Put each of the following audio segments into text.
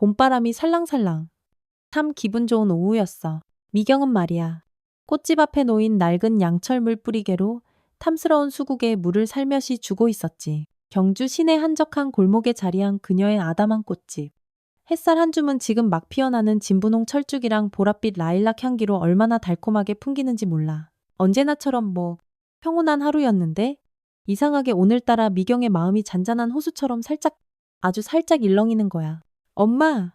봄바람이 살랑살랑. 참 기분 좋은 오후였어. 미경은 말이야. 꽃집 앞에 놓인 낡은 양철물 뿌리개로 탐스러운 수국에 물을 살며시 주고 있었지. 경주 시내 한적한 골목에 자리한 그녀의 아담한 꽃집. 햇살 한 줌은 지금 막 피어나는 진분홍 철쭉이랑 보랏빛 라일락 향기로 얼마나 달콤하게 풍기는지 몰라. 언제나처럼 평온한 하루였는데 이상하게 오늘따라 미경의 마음이 잔잔한 호수처럼 아주 살짝 일렁이는 거야. 엄마,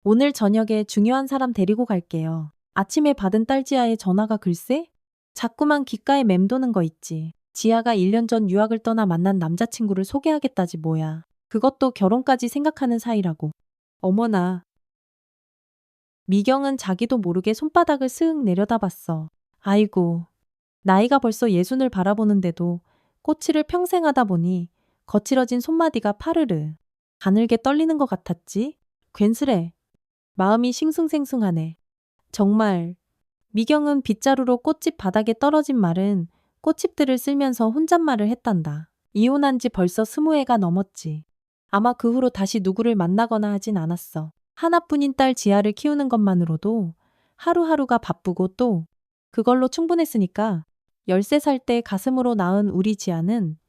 오늘 저녁에 중요한 사람 데리고 갈게요. 아침에 받은 딸 지아의 전화가 글쎄? 자꾸만 귓가에 맴도는 거 있지. 지아가 1년 전 유학을 떠나 만난 남자친구를 소개하겠다지 뭐야. 그것도 결혼까지 생각하는 사이라고. 어머나. 미경은 자기도 모르게 손바닥을 쓱 내려다봤어. 아이고. 나이가 벌써 60을 바라보는데도 꼬치를 평생 하다 보니 거칠어진 손마디가 파르르. 가늘게 떨리는 것 같았지? 괜스레. 마음이 싱숭생숭하네. 정말. 미경은 빗자루로 꽃집 바닥에 떨어진 마른 꽃잎들을 쓸면서 혼잣말을 했단다. 이혼한 지 벌써 20해가 넘었지. 아마 그 후로 다시 누구를 만나거나 하진 않았어. 하나뿐인 딸 지아를 키우는 것만으로도 하루하루가 바쁘고 또 그걸로 충분했으니까 13살 때 가슴으로 낳은 우리 지아는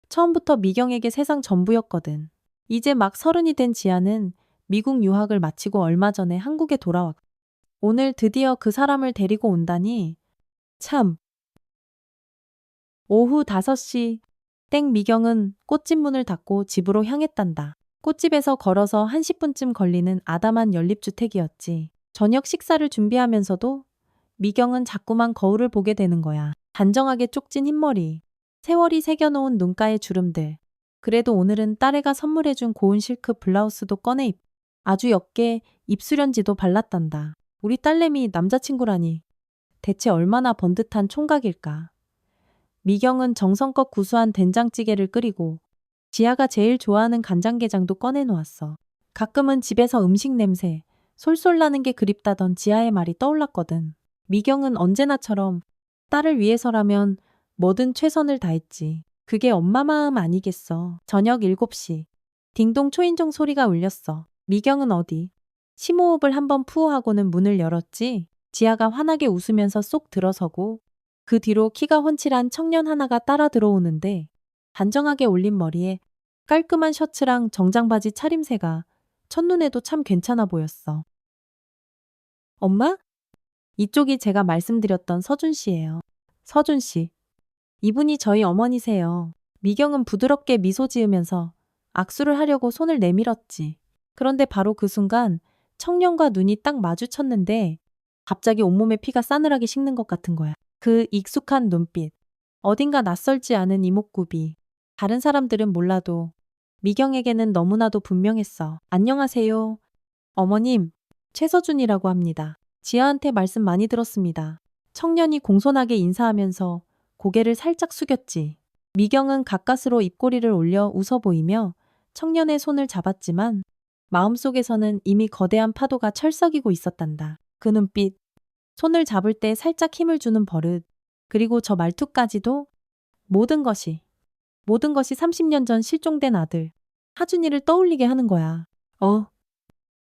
처음부터 미경에게 세상 전부였거든. 이제 막 30이 된 지아는 미국 유학을 마치고 얼마 전에 한국에 돌아왔고 오늘 드디어 그 사람을 데리고 온다니 참. 오후 5시 땡 미경은 꽃집 문을 닫고 집으로 향했단다. 꽃집에서 걸어서 한 10분쯤 걸리는 아담한 연립주택이었지. 저녁 식사를 준비하면서도 미경은 자꾸만 거울을 보게 되는 거야. 단정하게 쪽진 흰머리, 세월이 새겨놓은 눈가의 주름들. 그래도 오늘은 딸애가 선물해준 고운 실크 블라우스도 꺼내 아주 옅게 입수련지도 발랐단다. 우리 딸내미 남자친구라니. 대체 얼마나 번듯한 총각일까. 미경은 정성껏 구수한 된장찌개를 끓이고 지아가 제일 좋아하는 간장게장도 꺼내놓았어. 가끔은 집에서 음식 냄새 솔솔 나는 게 그립다던 지아의 말이 떠올랐거든. 미경은 언제나처럼 딸을 위해서라면 뭐든 최선을 다했지. 그게 엄마 마음 아니겠어. 저녁 7시. 딩동 초인종 소리가 울렸어. 미경은 어디? 심호흡을 한번 푸어하고는 문을 열었지. 지아가 환하게 웃으면서 쏙 들어서고 그 뒤로 키가 훤칠한 청년 하나가 따라 들어오는데 단정하게 올린 머리에 깔끔한 셔츠랑 정장 바지 차림새가 첫눈에도 참 괜찮아 보였어. 엄마? 이쪽이 제가 말씀드렸던 서준 씨예요. 서준 씨. 이분이 저희 어머니세요. 미경은 부드럽게 미소 지으면서 악수를 하려고 손을 내밀었지. 그런데 바로 그 순간 청년과 눈이 딱 마주쳤는데 갑자기 온몸에 피가 싸늘하게 식는 것 같은 거야. 그 익숙한 눈빛. 어딘가 낯설지 않은 이목구비. 다른 사람들은 몰라도 미경에게는 너무나도 분명했어. 안녕하세요. 어머님, 최서준이라고 합니다. 지아한테 말씀 많이 들었습니다. 청년이 공손하게 인사하면서 고개를 살짝 숙였지. 미경은 가까스로 입꼬리를 올려 웃어 보이며 청년의 손을 잡았지만 마음속에서는 이미 거대한 파도가 철썩이고 있었단다. 그 눈빛, 손을 잡을 때 살짝 힘을 주는 버릇, 그리고 저 말투까지도 모든 것이 30년 전 실종된 아들, 하준이를 떠올리게 하는 거야.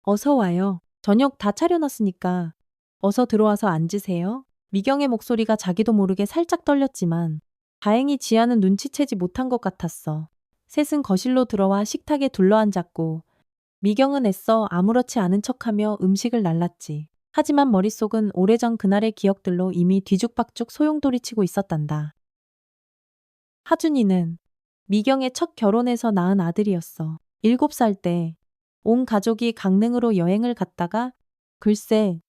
어서 와요. 저녁 다 차려놨으니까 어서 들어와서 앉으세요. 미경의 목소리가 자기도 모르게 살짝 떨렸지만 다행히 지아는 눈치채지 못한 것 같았어. 셋은 거실로 들어와 식탁에 둘러앉았고 미경은 애써 아무렇지 않은 척하며 음식을 날랐지. 하지만 머릿속은 오래전 그날의 기억들로 이미 뒤죽박죽 소용돌이치고 있었단다. 하준이는 미경의 첫 결혼에서 낳은 아들이었어. 7살 때 온 가족이 강릉으로 여행을 갔다가 글쎄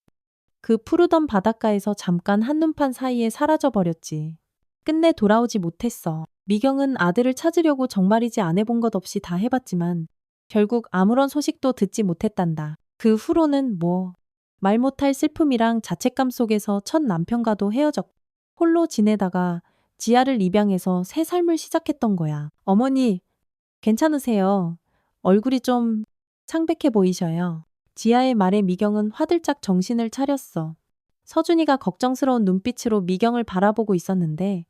그 푸르던 바닷가에서 잠깐 한눈판 사이에 사라져버렸지. 끝내 돌아오지 못했어. 미경은 아들을 찾으려고 정말이지 안 해본 것 없이 다 해봤지만 결국 아무런 소식도 듣지 못했단다. 그 후로는 말 못할 슬픔이랑 자책감 속에서 첫 남편과도 헤어졌고 홀로 지내다가 지아를 입양해서 새 삶을 시작했던 거야. 어머니, 괜찮으세요? 얼굴이 좀 창백해 보이셔요. 지아의 말에 미경은 화들짝 정신을 차렸어. 서준이가 걱정스러운 눈빛으로 미경을 바라보고 있었는데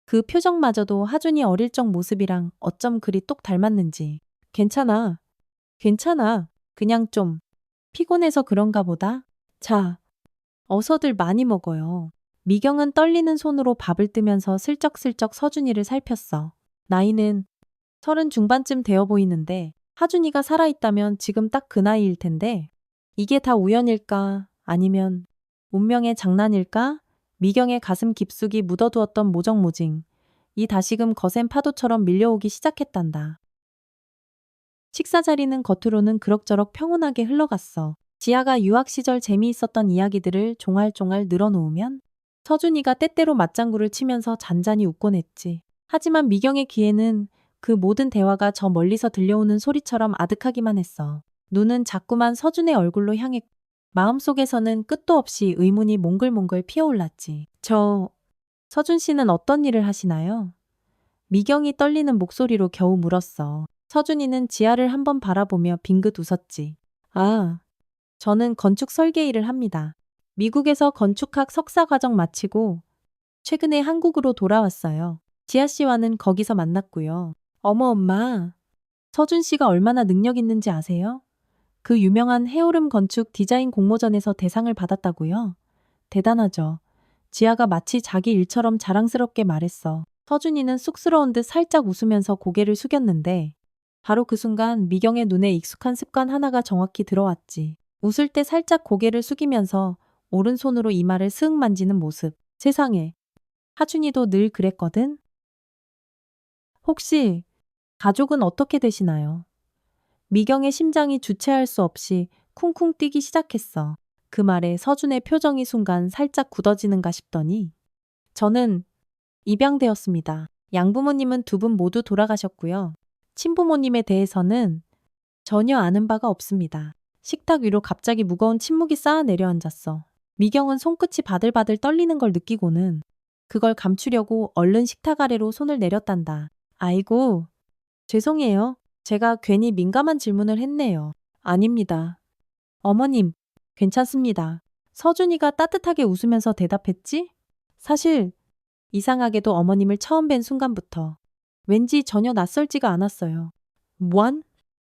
그 표정마저도 하준이 어릴 적 모습이랑 어쩜 그리 똑 닮았는지. 괜찮아. 괜찮아. 그냥 좀 피곤해서 그런가 보다. 자, 어서들 많이 먹어요. 미경은 떨리는 손으로 밥을 뜨면서 슬쩍슬쩍 서준이를 살폈어. 나이는 30 중반쯤 되어 보이는데 하준이가 살아있다면 지금 딱 그 나이일 텐데 이게 다 우연일까? 아니면 운명의 장난일까? 미경의 가슴 깊숙이 묻어두었던 모정모징. 이 다시금 거센 파도처럼 밀려오기 시작했단다. 식사 자리는 겉으로는 그럭저럭 평온하게 흘러갔어. 지아가 유학 시절 재미있었던 이야기들을 종알종알 늘어놓으면 서준이가 때때로 맞장구를 치면서 잔잔히 웃곤 했지. 하지만 미경의 귀에는 그 모든 대화가 저 멀리서 들려오는 소리처럼 아득하기만 했어. 눈은 자꾸만 서준의 얼굴로 향했고 마음속에서는 끝도 없이 의문이 몽글몽글 피어올랐지. 서준 씨는 어떤 일을 하시나요? 미경이 떨리는 목소리로 겨우 물었어. 서준이는 지아를 한번 바라보며 빙긋 웃었지. 아, 저는 건축 설계 일을 합니다. 미국에서 건축학 석사 과정 마치고 최근에 한국으로 돌아왔어요. 지아 씨와는 거기서 만났고요. 어머 엄마, 서준 씨가 얼마나 능력 있는지 아세요? 그 유명한 해오름 건축 디자인 공모전에서 대상을 받았다고요? 대단하죠. 지아가 마치 자기 일처럼 자랑스럽게 말했어. 서준이는 쑥스러운 듯 살짝 웃으면서 고개를 숙였는데 바로 그 순간 미경의 눈에 익숙한 습관 하나가 정확히 들어왔지. 웃을 때 살짝 고개를 숙이면서 오른손으로 이마를 스윽 만지는 모습. 세상에. 하준이도 늘 그랬거든? 혹시 가족은 어떻게 되시나요? 미경의 심장이 주체할 수 없이 쿵쿵 뛰기 시작했어. 그 말에 서준의 표정이 순간 살짝 굳어지는가 싶더니 저는 입양되었습니다. 양부모님은 두 분 모두 돌아가셨고요. 친부모님에 대해서는 전혀 아는 바가 없습니다. 식탁 위로 갑자기 무거운 침묵이 쌓아 내려앉았어. 미경은 손끝이 바들바들 떨리는 걸 느끼고는 그걸 감추려고 얼른 식탁 아래로 손을 내렸단다. 아이고, 죄송해요. 제가 괜히 민감한 질문을 했네요. 아닙니다. 어머님, 괜찮습니다. 서준이가 따뜻하게 웃으면서 대답했지? 사실 이상하게도 어머님을 처음 뵌 순간부터 왠지 전혀 낯설지가 않았어요. 뭐한?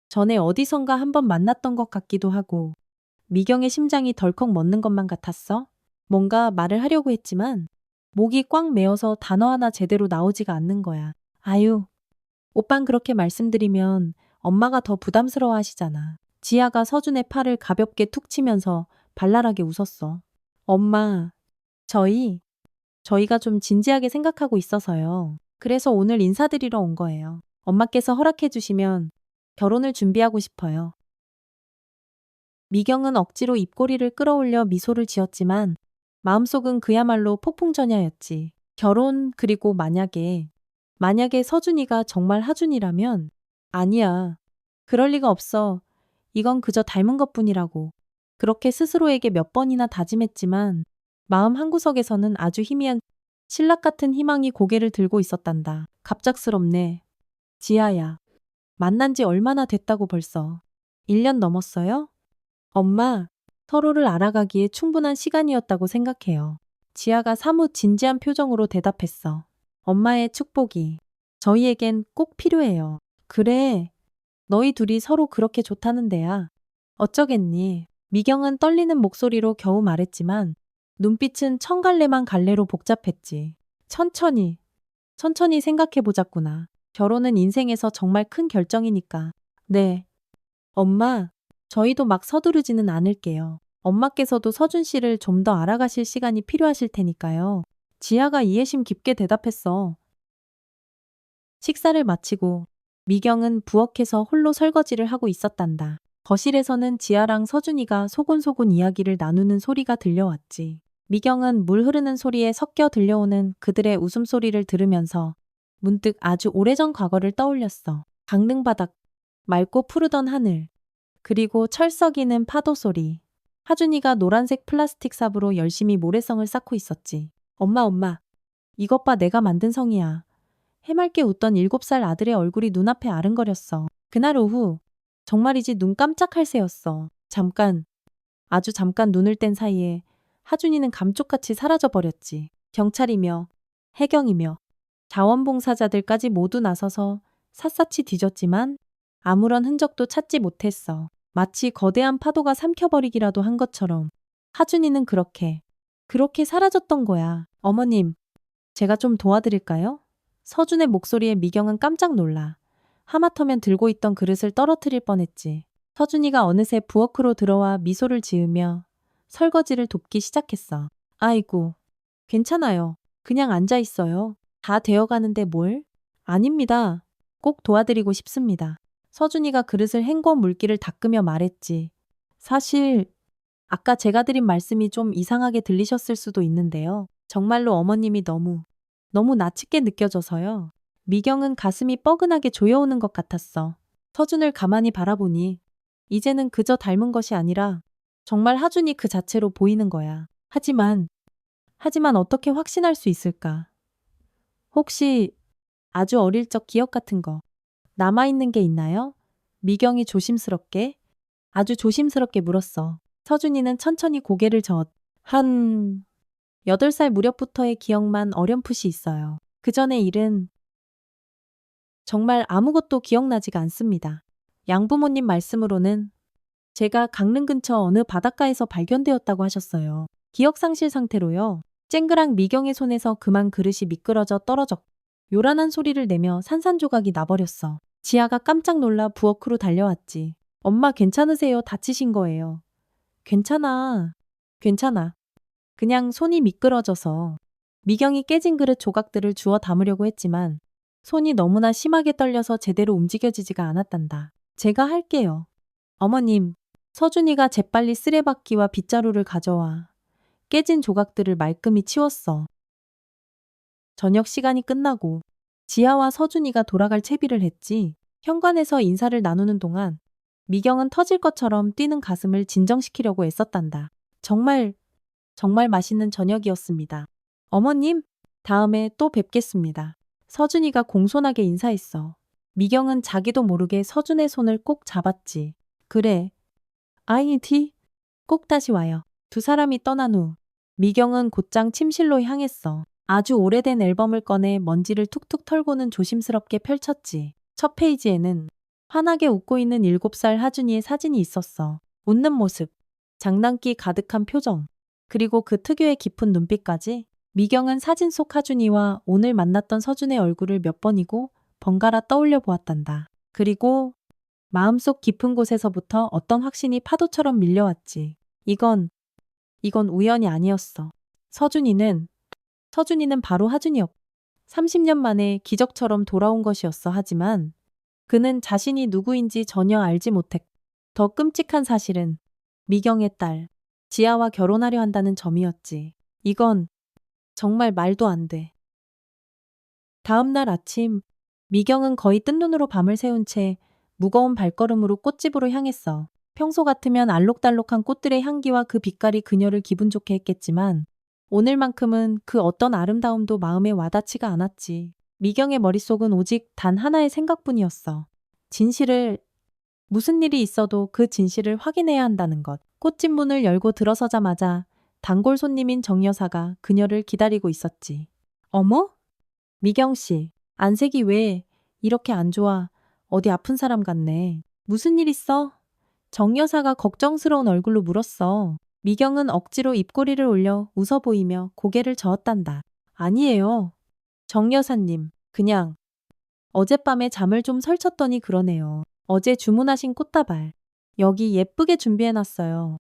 전에 어디선가 한번 만났던 것 같기도 하고 미경의 심장이 덜컥 멎는 것만 같았어. 뭔가 말을 하려고 했지만 목이 꽉 메어서 단어 하나 제대로 나오지가 않는 거야. 아유, 오빤 그렇게 말씀드리면 엄마가 더 부담스러워 하시잖아. 지아가 서준의 팔을 가볍게 툭 치면서 발랄하게 웃었어. 엄마, 저희가 좀 진지하게 생각하고 있어서요. 그래서 오늘 인사드리러 온 거예요. 엄마께서 허락해 주시면 결혼을 준비하고 싶어요. 미경은 억지로 입꼬리를 끌어올려 미소를 지었지만 마음속은 그야말로 폭풍전야였지. 결혼 그리고 만약에 서준이가 정말 하준이라면 아니야. 그럴 리가 없어. 이건 그저 닮은 것뿐이라고. 그렇게 스스로에게 몇 번이나 다짐했지만 마음 한구석에서는 아주 희미한 신락 같은 희망이 고개를 들고 있었단다. 갑작스럽네. 지아야. 만난 지 얼마나 됐다고 벌써. 1년 넘었어요? 엄마, 서로를 알아가기에 충분한 시간이었다고 생각해요. 지아가 사뭇 진지한 표정으로 대답했어. 엄마의 축복이 저희에겐 꼭 필요해요. 그래, 너희 둘이 서로 그렇게 좋다는데야. 어쩌겠니? 미경은 떨리는 목소리로 겨우 말했지만 눈빛은 천갈래만 갈래로 복잡했지. 천천히 생각해보자꾸나. 결혼은 인생에서 정말 큰 결정이니까. 네. 엄마, 저희도 막 서두르지는 않을게요. 엄마께서도 서준 씨를 좀 더 알아가실 시간이 필요하실 테니까요. 지아가 이해심 깊게 대답했어. 식사를 마치고 미경은 부엌에서 홀로 설거지를 하고 있었단다. 거실에서는 지아랑 서준이가 소곤소곤 이야기를 나누는 소리가 들려왔지. 미경은 물 흐르는 소리에 섞여 들려오는 그들의 웃음소리를 들으면서 문득 아주 오래전 과거를 떠올렸어. 강릉바닥, 맑고 푸르던 하늘, 그리고 철썩이는 파도 소리. 하준이가 노란색 플라스틱 삽으로 열심히 모래성을 쌓고 있었지. 엄마, 이것 봐 내가 만든 성이야. 해맑게 웃던 7살 아들의 얼굴이 눈앞에 아른거렸어. 그날 오후, 정말이지 눈 깜짝할 새였어. 아주 잠깐 눈을 뗀 사이에 하준이는 감쪽같이 사라져버렸지. 경찰이며 해경이며 자원봉사자들까지 모두 나서서 샅샅이 뒤졌지만 아무런 흔적도 찾지 못했어. 마치 거대한 파도가 삼켜버리기라도 한 것처럼. 하준이는 그렇게 사라졌던 거야. 어머님, 제가 좀 도와드릴까요? 서준의 목소리에 미경은 깜짝 놀라. 하마터면 들고 있던 그릇을 떨어뜨릴 뻔했지. 서준이가 어느새 부엌으로 들어와 미소를 지으며 설거지를 돕기 시작했어. 아이고, 괜찮아요. 그냥 앉아 있어요. 다 되어가는데 뭘? 아닙니다. 꼭 도와드리고 싶습니다. 서준이가 그릇을 헹궈 물기를 닦으며 말했지. 사실 아까 제가 드린 말씀이 좀 이상하게 들리셨을 수도 있는데요. 정말로 어머님이 너무 나치게 느껴져서요. 미경은 가슴이 뻐근하게 조여오는 것 같았어. 서준을 가만히 바라보니 이제는 그저 닮은 것이 아니라 정말 하준이 그 자체로 보이는 거야. 하지만 어떻게 확신할 수 있을까? 혹시 아주 어릴 적 기억 같은 거 남아있는 게 있나요? 미경이 아주 조심스럽게 물었어. 서준이는 천천히 고개를 한 8살 무렵부터의 기억만 어렴풋이 있어요. 그 전의 일은 정말 아무것도 기억나지가 않습니다. 양부모님 말씀으로는 제가 강릉 근처 어느 바닷가에서 발견되었다고 하셨어요. 기억상실 상태로요. 쨍그랑 미경의 손에서 그만 그릇이 미끄러져 요란한 소리를 내며 산산조각이 나버렸어. 지아가 깜짝 놀라 부엌으로 달려왔지. 엄마 괜찮으세요? 다치신 거예요. 괜찮아. 괜찮아. 그냥 손이 미끄러져서. 미경이 깨진 그릇 조각들을 주워 담으려고 했지만 손이 너무나 심하게 떨려서 제대로 움직여지지가 않았단다. 제가 할게요. 어머님, 서준이가 재빨리 쓰레받기와 빗자루를 가져와 깨진 조각들을 말끔히 치웠어. 저녁 시간이 끝나고 지아와 서준이가 돌아갈 채비를 했지. 현관에서 인사를 나누는 동안 미경은 터질 것처럼 뛰는 가슴을 진정시키려고 애썼단다. 정말 맛있는 저녁이었습니다. 어머님, 다음에 또 뵙겠습니다. 서준이가 공손하게 인사했어. 미경은 자기도 모르게 서준의 손을 꼭 잡았지. 그래. 아이티, 꼭 다시 와요. 두 사람이 떠난 후 미경은 곧장 침실로 향했어. 아주 오래된 앨범을 꺼내 먼지를 툭툭 털고는 조심스럽게 펼쳤지. 첫 페이지에는 환하게 웃고 있는 7살 하준이의 사진이 있었어. 웃는 모습, 장난기 가득한 표정, 그리고 그 특유의 깊은 눈빛까지. 미경은 사진 속 하준이와 오늘 만났던 서준의 얼굴을 몇 번이고 번갈아 떠올려 보았단다. 그리고 마음속 깊은 곳에서부터 어떤 확신이 파도처럼 밀려왔지. 이건 우연이 아니었어. 서준이는 바로 하준이었고 30년 만에 기적처럼 돌아온 것이었어. 하지만 그는 자신이 누구인지 전혀 알지 못했고 더 끔찍한 사실은 미경의 딸 지아와 결혼하려 한다는 점이었지. 이건 정말 말도 안 돼. 다음 날 아침 미경은 거의 뜬 눈으로 밤을 새운 채 무거운 발걸음으로 꽃집으로 향했어. 평소 같으면 알록달록한 꽃들의 향기와 그 빛깔이 그녀를 기분 좋게 했겠지만 오늘만큼은 그 어떤 아름다움도 마음에 와닿지가 않았지. 미경의 머릿속은 오직 단 하나의 생각뿐이었어. 무슨 일이 있어도 그 진실을 확인해야 한다는 것. 꽃집 문을 열고 들어서자마자 단골 손님인 정 여사가 그녀를 기다리고 있었지. 어머? 미경 씨, 안색이 왜 이렇게 안 좋아? 어디 아픈 사람 같네. 무슨 일 있어? 정 여사가 걱정스러운 얼굴로 물었어. 미경은 억지로 입꼬리를 올려 웃어 보이며 고개를 저었단다. 아니에요. 정 여사님, 그냥 어젯밤에 잠을 좀 설쳤더니 그러네요. 어제 주문하신 꽃다발. 여기 예쁘게 준비해놨어요.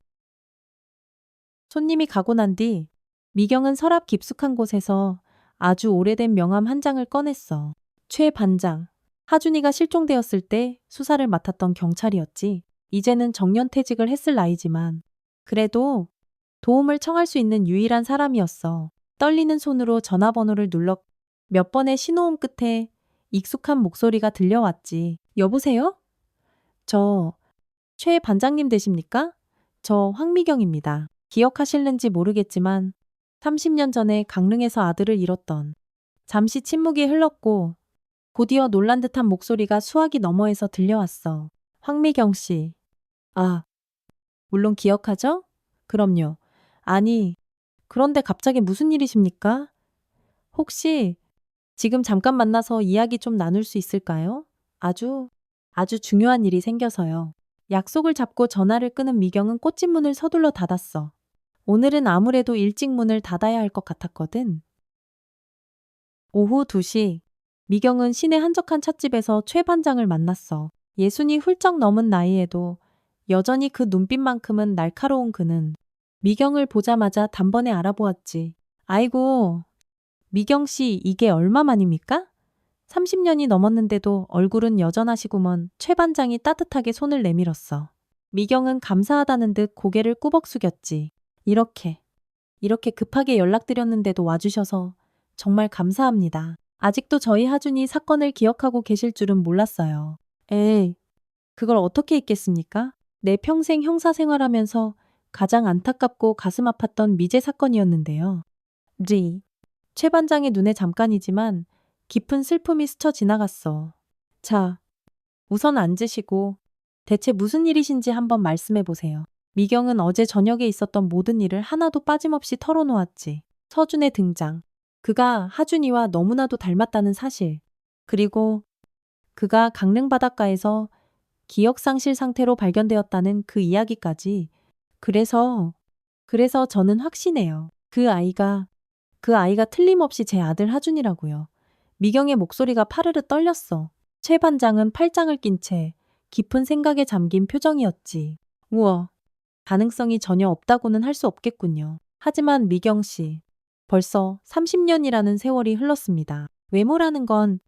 손님이 가고 난 뒤 미경은 서랍 깊숙한 곳에서 아주 오래된 명함 한 장을 꺼냈어. 최 반장. 하준이가 실종되었을 때 수사를 맡았던 경찰이었지. 이제는 정년퇴직을 했을 나이지만 그래도 도움을 청할 수 있는 유일한 사람이었어. 떨리는 손으로 전화번호를 눌러 몇 번의 신호음 끝에 익숙한 목소리가 들려왔지. 여보세요? 저 최 반장님 되십니까? 저 황미경입니다. 기억하실는지 모르겠지만 30년 전에 강릉에서 아들을 잃었던. 잠시 침묵이 흘렀고 곧이어 놀란 듯한 목소리가 수화기 너머에서 들려왔어. 황미경 씨. 아, 물론 기억하죠? 그럼요. 아니, 그런데 갑자기 무슨 일이십니까? 혹시 지금 잠깐 만나서 이야기 좀 나눌 수 있을까요? 아주 중요한 일이 생겨서요. 약속을 잡고 전화를 끊은 미경은 꽃집 문을 서둘러 닫았어. 오늘은 아무래도 일찍 문을 닫아야 할 것 같았거든. 오후 2시, 미경은 시내 한적한 찻집에서 최 반장을 만났어. 예순이 훌쩍 넘은 나이에도 여전히 그 눈빛만큼은 날카로운 그는 미경을 보자마자 단번에 알아보았지. 아이고, 미경 씨 이게 얼마만입니까? 30년이 넘었는데도 얼굴은 여전하시구먼. 최 반장이 따뜻하게 손을 내밀었어. 미경은 감사하다는 듯 고개를 꾸벅 숙였지. 이렇게 급하게 연락드렸는데도 와주셔서 정말 감사합니다. 아직도 저희 하준이 사건을 기억하고 계실 줄은 몰랐어요. 에이, 그걸 어떻게 잊겠습니까? 내 평생 형사 생활하면서 가장 안타깝고 가슴 아팠던 미제 사건이었는데요. 최 반장의 눈에 잠깐이지만 깊은 슬픔이 스쳐 지나갔어. 자, 우선 앉으시고 대체 무슨 일이신지 한번 말씀해 보세요. 미경은 어제 저녁에 있었던 모든 일을 하나도 빠짐없이 털어놓았지. 서준의 등장. 그가 하준이와 너무나도 닮았다는 사실. 그리고 그가 강릉 바닷가에서 기억상실 상태로 발견되었다는 그 이야기까지. 그래서 저는 확신해요. 그 아이가 틀림없이 제 아들 하준이라고요. 미경의 목소리가 파르르 떨렸어. 최 반장은 팔짱을 낀 채 깊은 생각에 잠긴 표정이었지. 우와, 가능성이 전혀 없다고는 할 수 없겠군요. 하지만 미경 씨, 벌써 30년이라는 세월이 흘렀습니다. 외모라는 건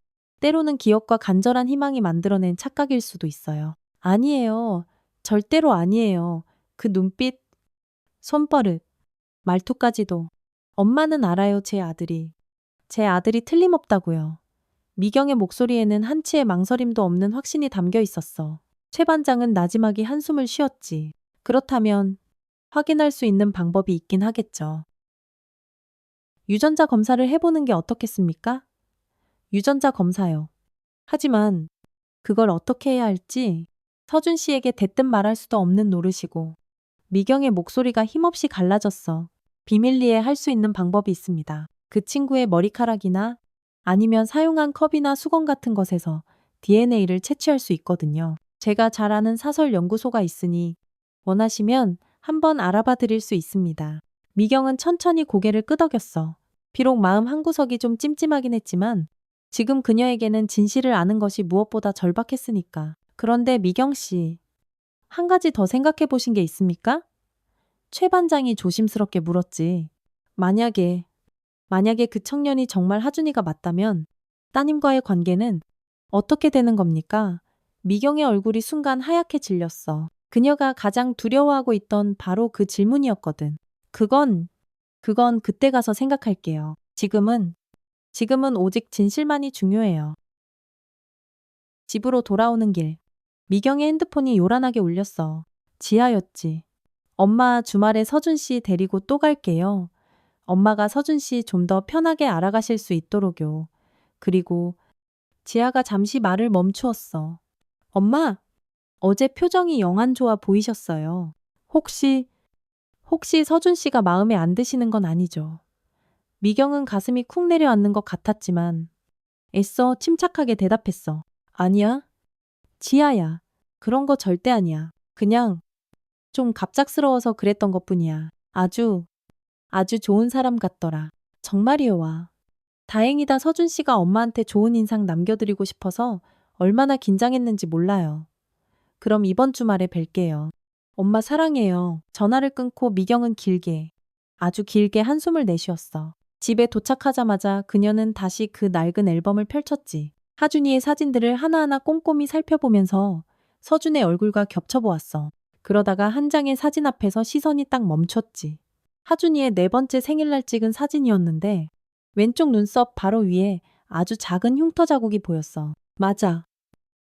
때로는 기억과 간절한 희망이 만들어낸 착각일 수도 있어요. 아니에요. 절대로 아니에요. 그 눈빛, 손버릇, 말투까지도. 엄마는 알아요, 제 아들이 틀림없다고요. 미경의 목소리에는 한치의 망설임도 없는 확신이 담겨 있었어. 최 반장은 나지막이 한숨을 쉬었지. 그렇다면 확인할 수 있는 방법이 있긴 하겠죠. 유전자 검사를 해보는 게 어떻겠습니까? 유전자 검사요. 하지만 그걸 어떻게 해야 할지 서준 씨에게 대뜸 말할 수도 없는 노릇이고 미경의 목소리가 힘없이 갈라졌어. 비밀리에 할 수 있는 방법이 있습니다. 그 친구의 머리카락이나 아니면 사용한 컵이나 수건 같은 것에서 DNA를 채취할 수 있거든요. 제가 잘 아는 사설 연구소가 있으니 원하시면 한번 알아봐 드릴 수 있습니다. 미경은 천천히 고개를 끄덕였어. 비록 마음 한구석이 좀 찜찜하긴 했지만 지금 그녀에게는 진실을 아는 것이 무엇보다 절박했으니까. 그런데 미경 씨, 한 가지 더 생각해 보신 게 있습니까? 최 반장이 조심스럽게 물었지. 만약에 그 청년이 정말 하준이가 맞다면 따님과의 관계는 어떻게 되는 겁니까? 미경의 얼굴이 순간 하얗게 질렸어. 그녀가 가장 두려워하고 있던 바로 그 질문이었거든. 그건 그때 가서 생각할게요. 지금은 오직 진실만이 중요해요. 집으로 돌아오는 길. 미경의 핸드폰이 요란하게 울렸어. 지아였지. 엄마 주말에 서준 씨 데리고 또 갈게요. 엄마가 서준 씨 좀 더 편하게 알아가실 수 있도록요. 그리고 지아가 잠시 말을 멈추었어. 엄마, 어제 표정이 영 안 좋아 보이셨어요. 혹시 서준 씨가 마음에 안 드시는 건 아니죠? 미경은 가슴이 쿵 내려앉는 것 같았지만 애써 침착하게 대답했어. 아니야. 지아야. 그런 거 절대 아니야. 그냥 좀 갑작스러워서 그랬던 것뿐이야. 아주 좋은 사람 같더라. 정말이요 와. 다행이다. 서준 씨가 엄마한테 좋은 인상 남겨드리고 싶어서 얼마나 긴장했는지 몰라요. 그럼 이번 주말에 뵐게요. 엄마 사랑해요. 전화를 끊고 미경은 아주 길게 한숨을 내쉬었어. 집에 도착하자마자 그녀는 다시 그 낡은 앨범을 펼쳤지. 하준이의 사진들을 하나하나 꼼꼼히 살펴보면서 서준의 얼굴과 겹쳐보았어. 그러다가 한 장의 사진 앞에서 시선이 딱 멈췄지. 하준이의 4번째 생일날 찍은 사진이었는데 왼쪽 눈썹 바로 위에 아주 작은 흉터 자국이 보였어. 맞아.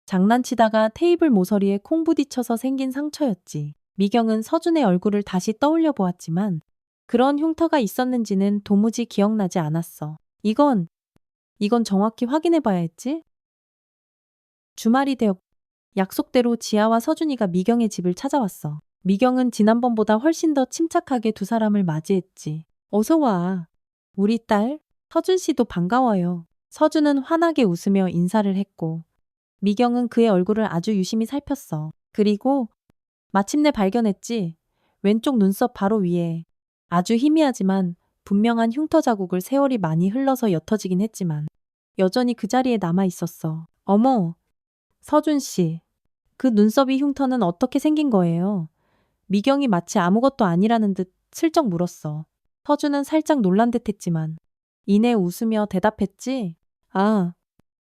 장난치다가 테이블 모서리에 콩 부딪혀서 생긴 상처였지. 미경은 서준의 얼굴을 다시 떠올려 보았지만 그런 흉터가 있었는지는 도무지 기억나지 않았어. 이건 정확히 확인해 봐야 했지? 주말이 되었고 약속대로 지아와 서준이가 미경의 집을 찾아왔어. 미경은 지난번보다 훨씬 더 침착하게 두 사람을 맞이했지. 어서 와. 우리 딸, 서준 씨도 반가워요. 서준은 환하게 웃으며 인사를 했고 미경은 그의 얼굴을 아주 유심히 살폈어. 그리고 마침내 발견했지. 왼쪽 눈썹 바로 위에 아주 희미하지만 분명한 흉터 자국을 세월이 많이 흘러서 옅어지긴 했지만 여전히 그 자리에 남아 있었어. 어머, 서준 씨. 그 눈썹이 흉터는 어떻게 생긴 거예요? 미경이 마치 아무것도 아니라는 듯 슬쩍 물었어. 서준은 살짝 놀란 듯 했지만 이내 웃으며 대답했지. 아,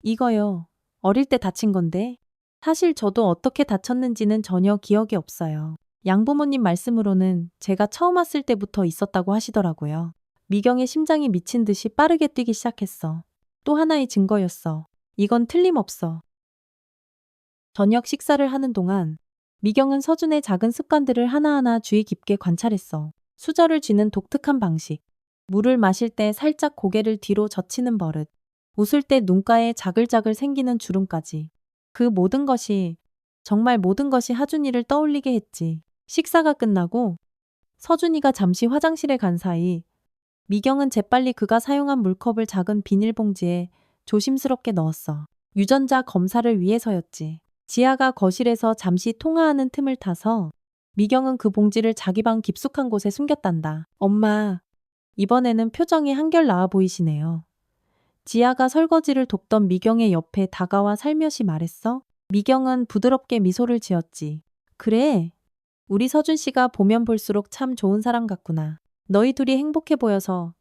이거요. 어릴 때 다친 건데. 사실 저도 어떻게 다쳤는지는 전혀 기억이 없어요. 양부모님 말씀으로는 제가 처음 왔을 때부터 있었다고 하시더라고요. 미경의 심장이 미친 듯이 빠르게 뛰기 시작했어. 또 하나의 증거였어. 이건 틀림없어. 저녁 식사를 하는 동안 미경은 서준의 작은 습관들을 하나하나 주의 깊게 관찰했어. 수저를 쥐는 독특한 방식, 물을 마실 때 살짝 고개를 뒤로 젖히는 버릇, 웃을 때 눈가에 자글자글 생기는 주름까지. 그 모든 것이, 정말 모든 것이 하준이를 떠올리게 했지. 식사가 끝나고 서준이가 잠시 화장실에 간 사이 미경은 재빨리 그가 사용한 물컵을 작은 비닐봉지에 조심스럽게 넣었어. 유전자 검사를 위해서였지. 지아가 거실에서 잠시 통화하는 틈을 타서 미경은 그 봉지를 자기 방 깊숙한 곳에 숨겼단다. 엄마, 이번에는 표정이 한결 나아 보이시네요. 지아가 설거지를 돕던 미경의 옆에 다가와 살며시 말했어. 미경은 부드럽게 미소를 지었지. 그래, 우리 서준 씨가 보면 볼수록 참 좋은 사람 같구나. 너희 둘이 행복해 보여서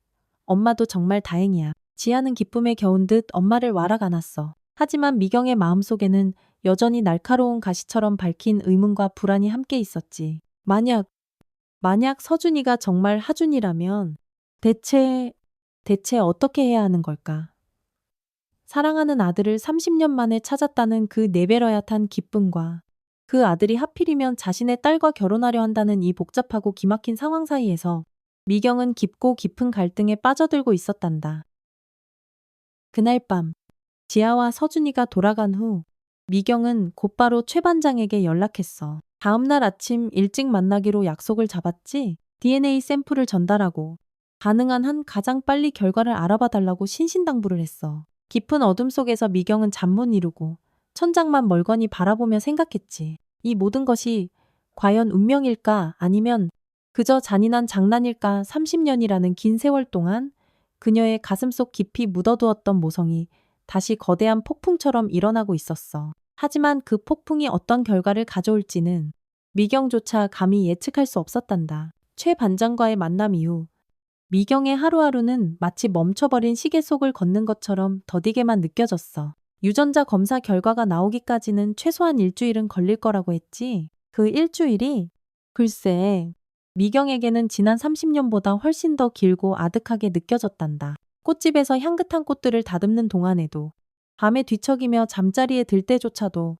엄마도 정말 다행이야. 지아는 기쁨에 겨운 듯 엄마를 와락 안았어. 하지만 미경의 마음속에는 여전히 날카로운 가시처럼 밝힌 의문과 불안이 함께 있었지. 만약 서준이가 정말 하준이라면 대체 어떻게 해야 하는 걸까? 사랑하는 아들을 30년 만에 찾았다는 그 네베러야탄 기쁨과 그 아들이 하필이면 자신의 딸과 결혼하려 한다는 이 복잡하고 기막힌 상황 사이에서 미경은 깊고 깊은 갈등에 빠져들고 있었단다. 그날 밤, 지아와 서준이가 돌아간 후 미경은 곧바로 최 반장에게 연락했어. 다음날 아침 일찍 만나기로 약속을 잡았지. DNA 샘플을 전달하고 가능한 한 가장 빨리 결과를 알아봐 달라고 신신당부를 했어. 깊은 어둠 속에서 미경은 잠 못 이루고 천장만 멀거니 바라보며 생각했지. 이 모든 것이 과연 운명일까 아니면 그저 잔인한 장난일까. 30년이라는 긴 세월 동안 그녀의 가슴속 깊이 묻어두었던 모성이 다시 거대한 폭풍처럼 일어나고 있었어. 하지만 그 폭풍이 어떤 결과를 가져올지는 미경조차 감히 예측할 수 없었단다. 최 반장과의 만남 이후 미경의 하루하루는 마치 멈춰버린 시계 속을 걷는 것처럼 더디게만 느껴졌어. 유전자 검사 결과가 나오기까지는 최소한 일주일은 걸릴 거라고 했지. 그 일주일이 글쎄 미경에게는 지난 30년보다 훨씬 더 길고 아득하게 느껴졌단다. 꽃집에서 향긋한 꽃들을 다듬는 동안에도 밤에 뒤척이며 잠자리에 들 때조차도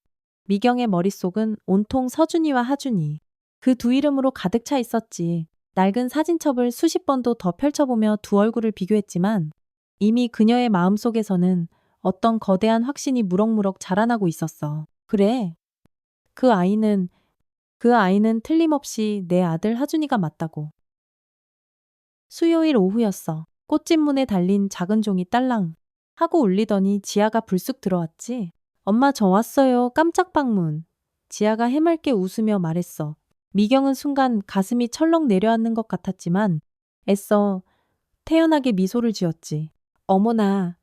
미경의 머릿속은 온통 서준이와 하준이 그 두 이름으로 가득 차 있었지. 낡은 사진첩을 수십 번도 더 펼쳐보며 두 얼굴을 비교했지만 이미 그녀의 마음속에서는 어떤 거대한 확신이 무럭무럭 자라나고 있었어. 그래, 그 아이는 틀림없이 내 아들 하준이가 맞다고. 수요일 오후였어. 꽃집 문에 달린 작은 종이 딸랑 하고 울리더니 지아가 불쑥 들어왔지. 엄마 저 왔어요. 깜짝 방문. 지아가 해맑게 웃으며 말했어. 미경은 순간 가슴이 철렁 내려앉는 것 같았지만 애써 태연하게 미소를 지었지. 어머나,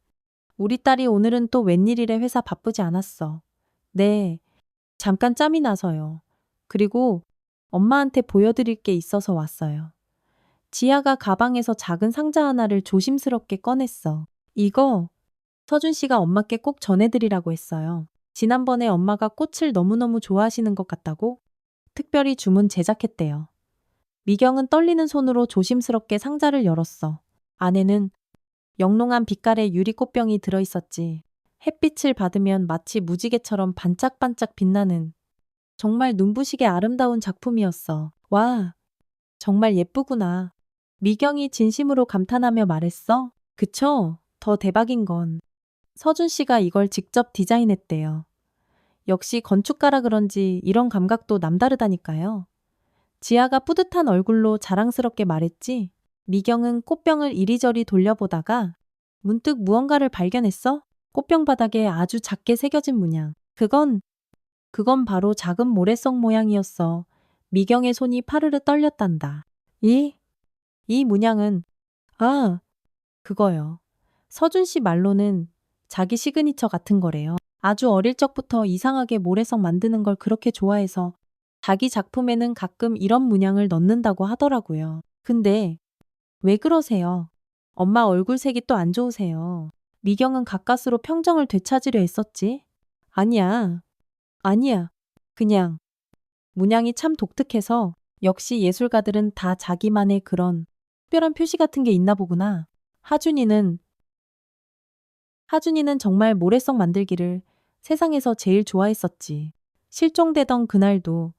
우리 딸이 오늘은 또 웬일이래. 회사 바쁘지 않았어. 네, 잠깐 짬이 나서요. 그리고 엄마한테 보여드릴 게 있어서 왔어요. 지아가 가방에서 작은 상자 하나를 조심스럽게 꺼냈어. 이거 서준 씨가 엄마께 꼭 전해드리라고 했어요. 지난번에 엄마가 꽃을 너무너무 좋아하시는 것 같다고 특별히 주문 제작했대요. 미경은 떨리는 손으로 조심스럽게 상자를 열었어. 안에는 영롱한 빛깔의 유리 꽃병이 들어있었지. 햇빛을 받으면 마치 무지개처럼 반짝반짝 빛나는 정말 눈부시게 아름다운 작품이었어. 와, 정말 예쁘구나. 미경이 진심으로 감탄하며 말했어. 그쵸? 더 대박인 건 서준 씨가 이걸 직접 디자인했대요. 역시 건축가라 그런지 이런 감각도 남다르다니까요. 지아가 뿌듯한 얼굴로 자랑스럽게 말했지. 미경은 꽃병을 이리저리 돌려보다가 문득 무언가를 발견했어. 꽃병 바닥에 아주 작게 새겨진 문양. 그건 바로 작은 모래성 모양이었어. 미경의 손이 파르르 떨렸단다. 이 문양은, 아, 그거요. 서준 씨 말로는 자기 시그니처 같은 거래요. 아주 어릴 적부터 이상하게 모래성 만드는 걸 그렇게 좋아해서 자기 작품에는 가끔 이런 문양을 넣는다고 하더라고요. 근데 왜 그러세요? 엄마 얼굴색이 또 안 좋으세요. 미경은 가까스로 평정을 되찾으려 했었지. 아니야, 아니야. 그냥 문양이 참 독특해서 역시 예술가들은 다 자기만의 그런 특별한 표시 같은 게 있나 보구나. 하준이는 정말 모래성 만들기를 세상에서 제일 좋아했었지. 실종되던 그날도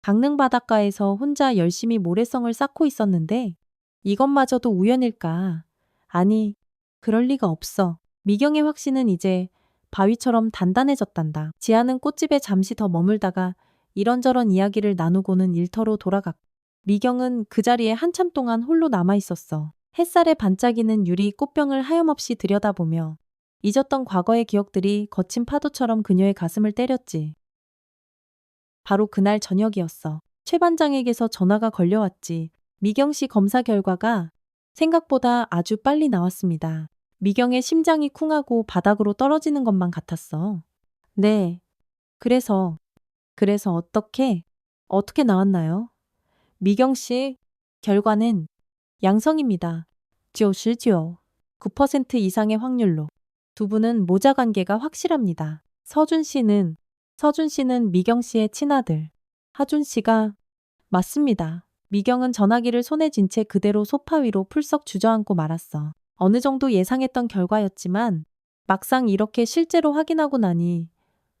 강릉 바닷가에서 혼자 열심히 모래성을 쌓고 있었는데 이것마저도 우연일까? 아니, 그럴 리가 없어. 미경의 확신은 이제 바위처럼 단단해졌단다. 지아는 꽃집에 잠시 더 머물다가 이런저런 이야기를 나누고는 일터로 돌아갔고 미경은 그 자리에 한참 동안 홀로 남아 있었어. 햇살에 반짝이는 유리 꽃병을 하염없이 들여다보며 잊었던 과거의 기억들이 거친 파도처럼 그녀의 가슴을 때렸지. 바로 그날 저녁이었어. 최 반장에게서 전화가 걸려왔지. 미경 씨 검사 결과가 생각보다 아주 빨리 나왔습니다. 미경의 심장이 쿵하고 바닥으로 떨어지는 것만 같았어. 네. 그래서 어떻게 나왔나요? 미경 씨, 결과는 양성입니다. 99, 9% 이상의 확률로. 두 분은 모자 관계가 확실합니다. 서준 씨는 미경 씨의 친아들. 하준 씨가 맞습니다. 미경은 전화기를 손에 쥔 채 그대로 소파 위로 풀썩 주저앉고 말았어. 어느 정도 예상했던 결과였지만 막상 이렇게 실제로 확인하고 나니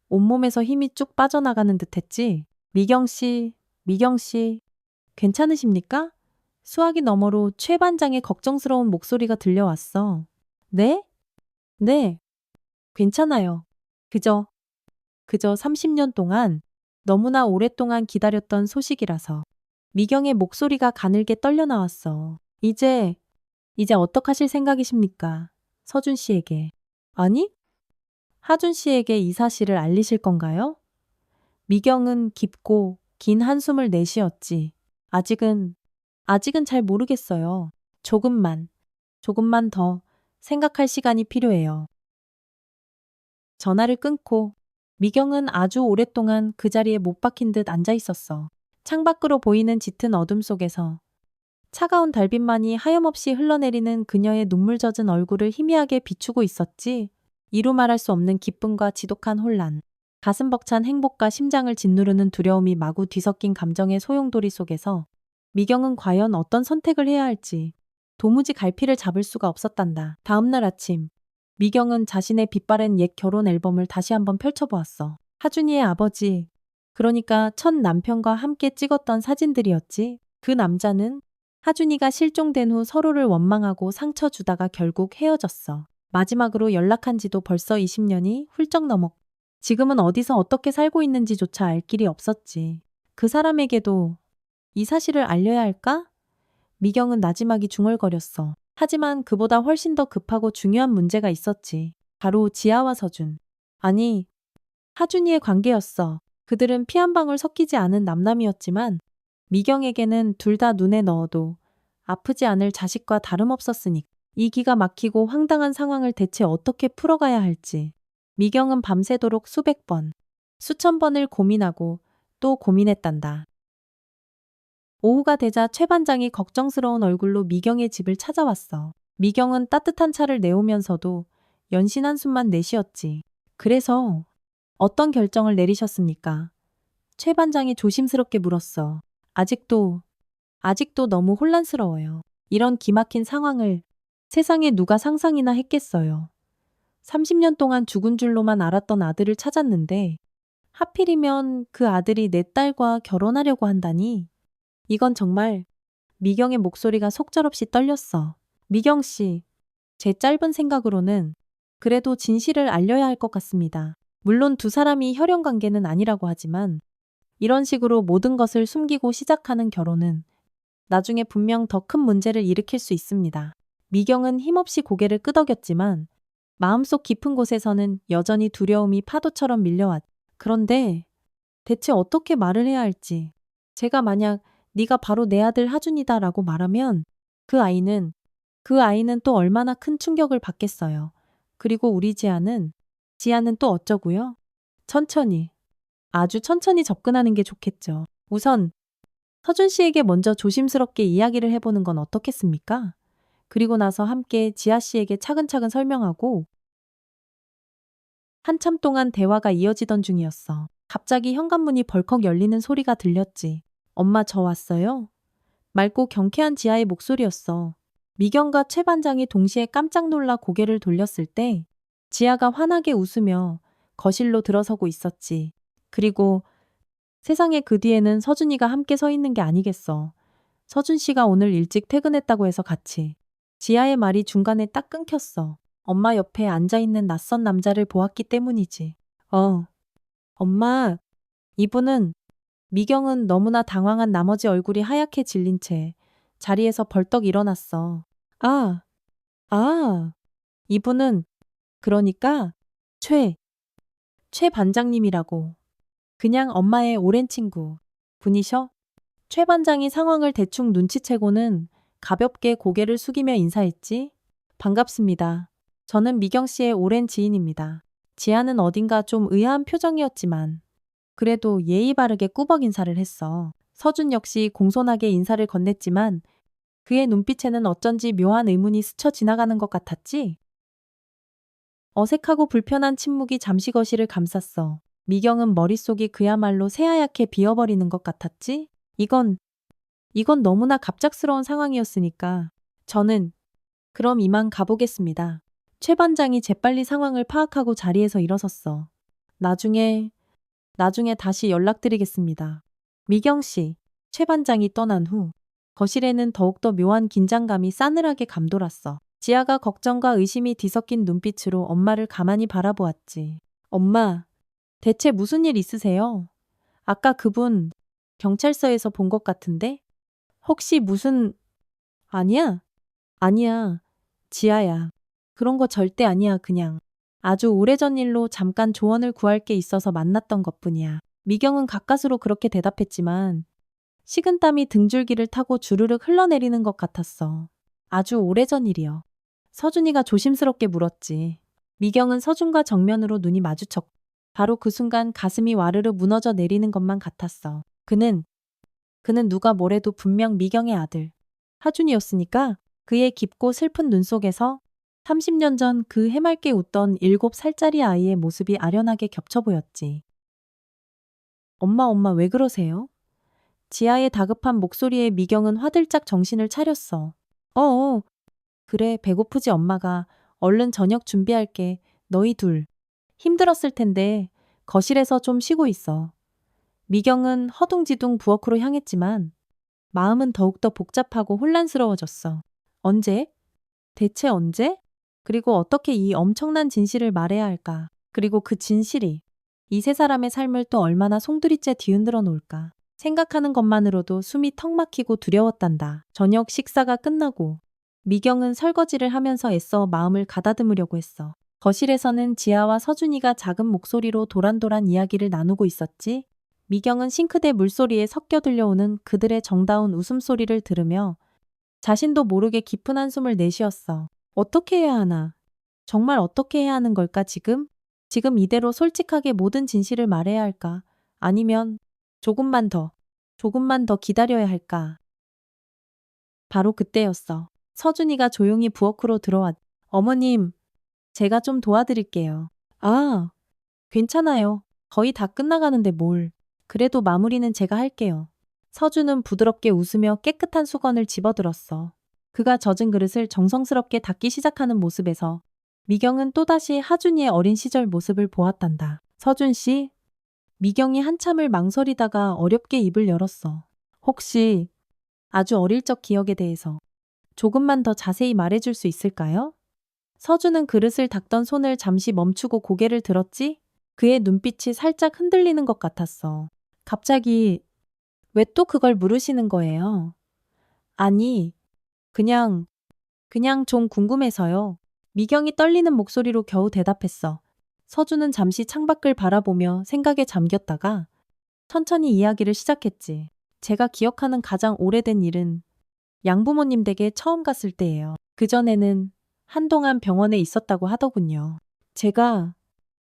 온몸에서 힘이 쭉 빠져나가는 듯했지. 미경 씨, 괜찮으십니까? 수화기 너머로 최 반장의 걱정스러운 목소리가 들려왔어. 네? 네, 괜찮아요. 그저 30년 동안 너무나 오랫동안 기다렸던 소식이라서. 미경의 목소리가 가늘게 떨려 나왔어. 이제 어떡하실 생각이십니까? 서준 씨에게. 아니? 하준 씨에게 이 사실을 알리실 건가요? 미경은 깊고 긴 한숨을 내쉬었지. 아직은 잘 모르겠어요. 조금만 더 생각할 시간이 필요해요. 전화를 끊고 미경은 아주 오랫동안 그 자리에 못 박힌 듯 앉아 있었어. 창밖으로 보이는 짙은 어둠 속에서 차가운 달빛만이 하염없이 흘러내리는 그녀의 눈물 젖은 얼굴을 희미하게 비추고 있었지. 이루 말할 수 없는 기쁨과 지독한 혼란, 가슴 벅찬 행복과 심장을 짓누르는 두려움이 마구 뒤섞인 감정의 소용돌이 속에서 미경은 과연 어떤 선택을 해야 할지 도무지 갈피를 잡을 수가 없었단다. 다음 날 아침, 미경은 자신의 빛바랜 옛 결혼 앨범을 다시 한번 펼쳐보았어. 하준이의 아버지, 그러니까 첫 남편과 함께 찍었던 사진들이었지. 그 남자는 하준이가 실종된 후 서로를 원망하고 상처 주다가 결국 헤어졌어. 마지막으로 연락한 지도 벌써 20년이 훌쩍 넘었고 지금은 어디서 어떻게 살고 있는지조차 알 길이 없었지. 그 사람에게도 이 사실을 알려야 할까? 미경은 나지막이 중얼거렸어. 하지만 그보다 훨씬 더 급하고 중요한 문제가 있었지. 바로 지아와 서준. 아니, 하준이의 관계였어. 그들은 피 한 방울 섞이지 않은 남남이었지만 미경에게는 둘 다 눈에 넣어도 아프지 않을 자식과 다름없었으니 이 기가 막히고 황당한 상황을 대체 어떻게 풀어가야 할지 미경은 밤새도록 수백 번, 수천 번을 고민하고 또 고민했단다. 오후가 되자 최 반장이 걱정스러운 얼굴로 미경의 집을 찾아왔어. 미경은 따뜻한 차를 내오면서도 연신 한숨만 내쉬었지. 그래서 어떤 결정을 내리셨습니까? 최 반장이 조심스럽게 물었어. 아직도 너무 혼란스러워요. 이런 기막힌 상황을 세상에 누가 상상이나 했겠어요. 30년 동안 죽은 줄로만 알았던 아들을 찾았는데 하필이면 그 아들이 내 딸과 결혼하려고 한다니. 이건 정말. 미경의 목소리가 속절없이 떨렸어. 미경 씨, 제 짧은 생각으로는 그래도 진실을 알려야 할 것 같습니다. 물론 두 사람이 혈연 관계는 아니라고 하지만 이런 식으로 모든 것을 숨기고 시작하는 결혼은 나중에 분명 더 큰 문제를 일으킬 수 있습니다. 미경은 힘없이 고개를 끄덕였지만 마음속 깊은 곳에서는 여전히 두려움이 파도처럼 밀려왔. 그런데 대체 어떻게 말을 해야 할지. 제가 만약 네가 바로 내 아들 하준이다라고 말하면 그 아이는 또 얼마나 큰 충격을 받겠어요. 그리고 우리 지아는 또 어쩌고요? 천천히, 아주 천천히 접근하는 게 좋겠죠. 우선 서준 씨에게 먼저 조심스럽게 이야기를 해보는 건 어떻겠습니까? 그리고 나서 함께 지아 씨에게 차근차근 설명하고 한참 동안 대화가 이어지던 중이었어. 갑자기 현관문이 벌컥 열리는 소리가 들렸지. 엄마 저 왔어요? 맑고 경쾌한 지아의 목소리였어. 미경과 최 반장이 동시에 깜짝 놀라 고개를 돌렸을 때 지아가 환하게 웃으며 거실로 들어서고 있었지. 그리고 세상에 그 뒤에는 서준이가 함께 서 있는 게 아니겠어. 서준 씨가 오늘 일찍 퇴근했다고 해서 같이. 지아의 말이 중간에 딱 끊겼어. 엄마 옆에 앉아있는 낯선 남자를 보았기 때문이지. 엄마. 이분은 미경은 너무나 당황한 나머지 얼굴이 하얗게 질린 채 자리에서 벌떡 일어났어. 아, 아. 이분은 그러니까 최 반장님이라고. 그냥 엄마의 오랜 친구 분이셔? 최 반장이 상황을 대충 눈치채고는 가볍게 고개를 숙이며 인사했지. 반갑습니다. 저는 미경 씨의 오랜 지인입니다. 지아는 어딘가 좀 의아한 표정이었지만 그래도 예의 바르게 꾸벅 인사를 했어. 서준 역시 공손하게 인사를 건넸지만 그의 눈빛에는 어쩐지 묘한 의문이 스쳐 지나가는 것 같았지. 어색하고 불편한 침묵이 잠시 거실을 감쌌어. 미경은 머릿속이 그야말로 새하얗게 비어버리는 것 같았지. 이건 너무나 갑작스러운 상황이었으니까 저는 그럼 이만 가보겠습니다. 최 반장이 재빨리 상황을 파악하고 자리에서 일어섰어. 나중에 다시 연락드리겠습니다. 미경 씨, 최 반장이 떠난 후 거실에는 더욱더 묘한 긴장감이 싸늘하게 감돌았어. 지아가 걱정과 의심이 뒤섞인 눈빛으로 엄마를 가만히 바라보았지. 엄마, 대체 무슨 일 있으세요? 아까 그분 경찰서에서 본 것 같은데? 혹시 무슨... 아니야? 아니야. 지아야. 그런 거 절대 아니야, 그냥. 아주 오래전 일로 잠깐 조언을 구할 게 있어서 만났던 것뿐이야. 미경은 가까스로 그렇게 대답했지만 식은땀이 등줄기를 타고 주르륵 흘러내리는 것 같았어. 아주 오래전 일이요. 서준이가 조심스럽게 물었지. 미경은 서준과 정면으로 눈이 마주쳤고 바로 그 순간 가슴이 와르르 무너져 내리는 것만 같았어. 그는 누가 뭐래도 분명 미경의 아들 하준이었으니까 그의 깊고 슬픈 눈 속에서 30년 전 그 해맑게 웃던 7살짜리 아이의 모습이 아련하게 겹쳐 보였지. 엄마 왜 그러세요? 지아의 다급한 목소리에 미경은 화들짝 정신을 차렸어. 어어, 그래 배고프지 엄마가 얼른 저녁 준비할게. 너희 둘 힘들었을 텐데 거실에서 좀 쉬고 있어. 미경은 허둥지둥 부엌으로 향했지만 마음은 더욱더 복잡하고 혼란스러워졌어. 언제? 대체 언제? 그리고 어떻게 이 엄청난 진실을 말해야 할까? 그리고 그 진실이 이 세 사람의 삶을 또 얼마나 송두리째 뒤흔들어 놓을까? 생각하는 것만으로도 숨이 턱 막히고 두려웠단다. 저녁 식사가 끝나고 미경은 설거지를 하면서 애써 마음을 가다듬으려고 했어. 거실에서는 지아와 서준이가 작은 목소리로 도란도란 이야기를 나누고 있었지. 미경은 싱크대 물소리에 섞여 들려오는 그들의 정다운 웃음소리를 들으며 자신도 모르게 깊은 한숨을 내쉬었어. 어떻게 해야 하나? 정말 어떻게 해야 하는 걸까 지금? 지금 이대로 솔직하게 모든 진실을 말해야 할까? 아니면 조금만 더 기다려야 할까? 바로 그때였어. 서준이가 조용히 부엌으로 들어왔. 어머님, 제가 좀 도와드릴게요. 아, 괜찮아요. 거의 다 끝나가는데 뭘. 그래도 마무리는 제가 할게요. 서준은 부드럽게 웃으며 깨끗한 수건을 집어들었어. 그가 젖은 그릇을 정성스럽게 닦기 시작하는 모습에서 미경은 또다시 하준이의 어린 시절 모습을 보았단다. 서준 씨? 미경이 한참을 망설이다가 어렵게 입을 열었어. 혹시 아주 어릴 적 기억에 대해서 조금만 더 자세히 말해줄 수 있을까요? 서준은 그릇을 닦던 손을 잠시 멈추고 고개를 들었지? 그의 눈빛이 살짝 흔들리는 것 같았어. 갑자기 왜 또 그걸 물으시는 거예요? 아니, 그냥 좀 궁금해서요. 미경이 떨리는 목소리로 겨우 대답했어. 서준은 잠시 창밖을 바라보며 생각에 잠겼다가 천천히 이야기를 시작했지. 제가 기억하는 가장 오래된 일은 양부모님 댁에 처음 갔을 때예요. 그전에는 한동안 병원에 있었다고 하더군요. 제가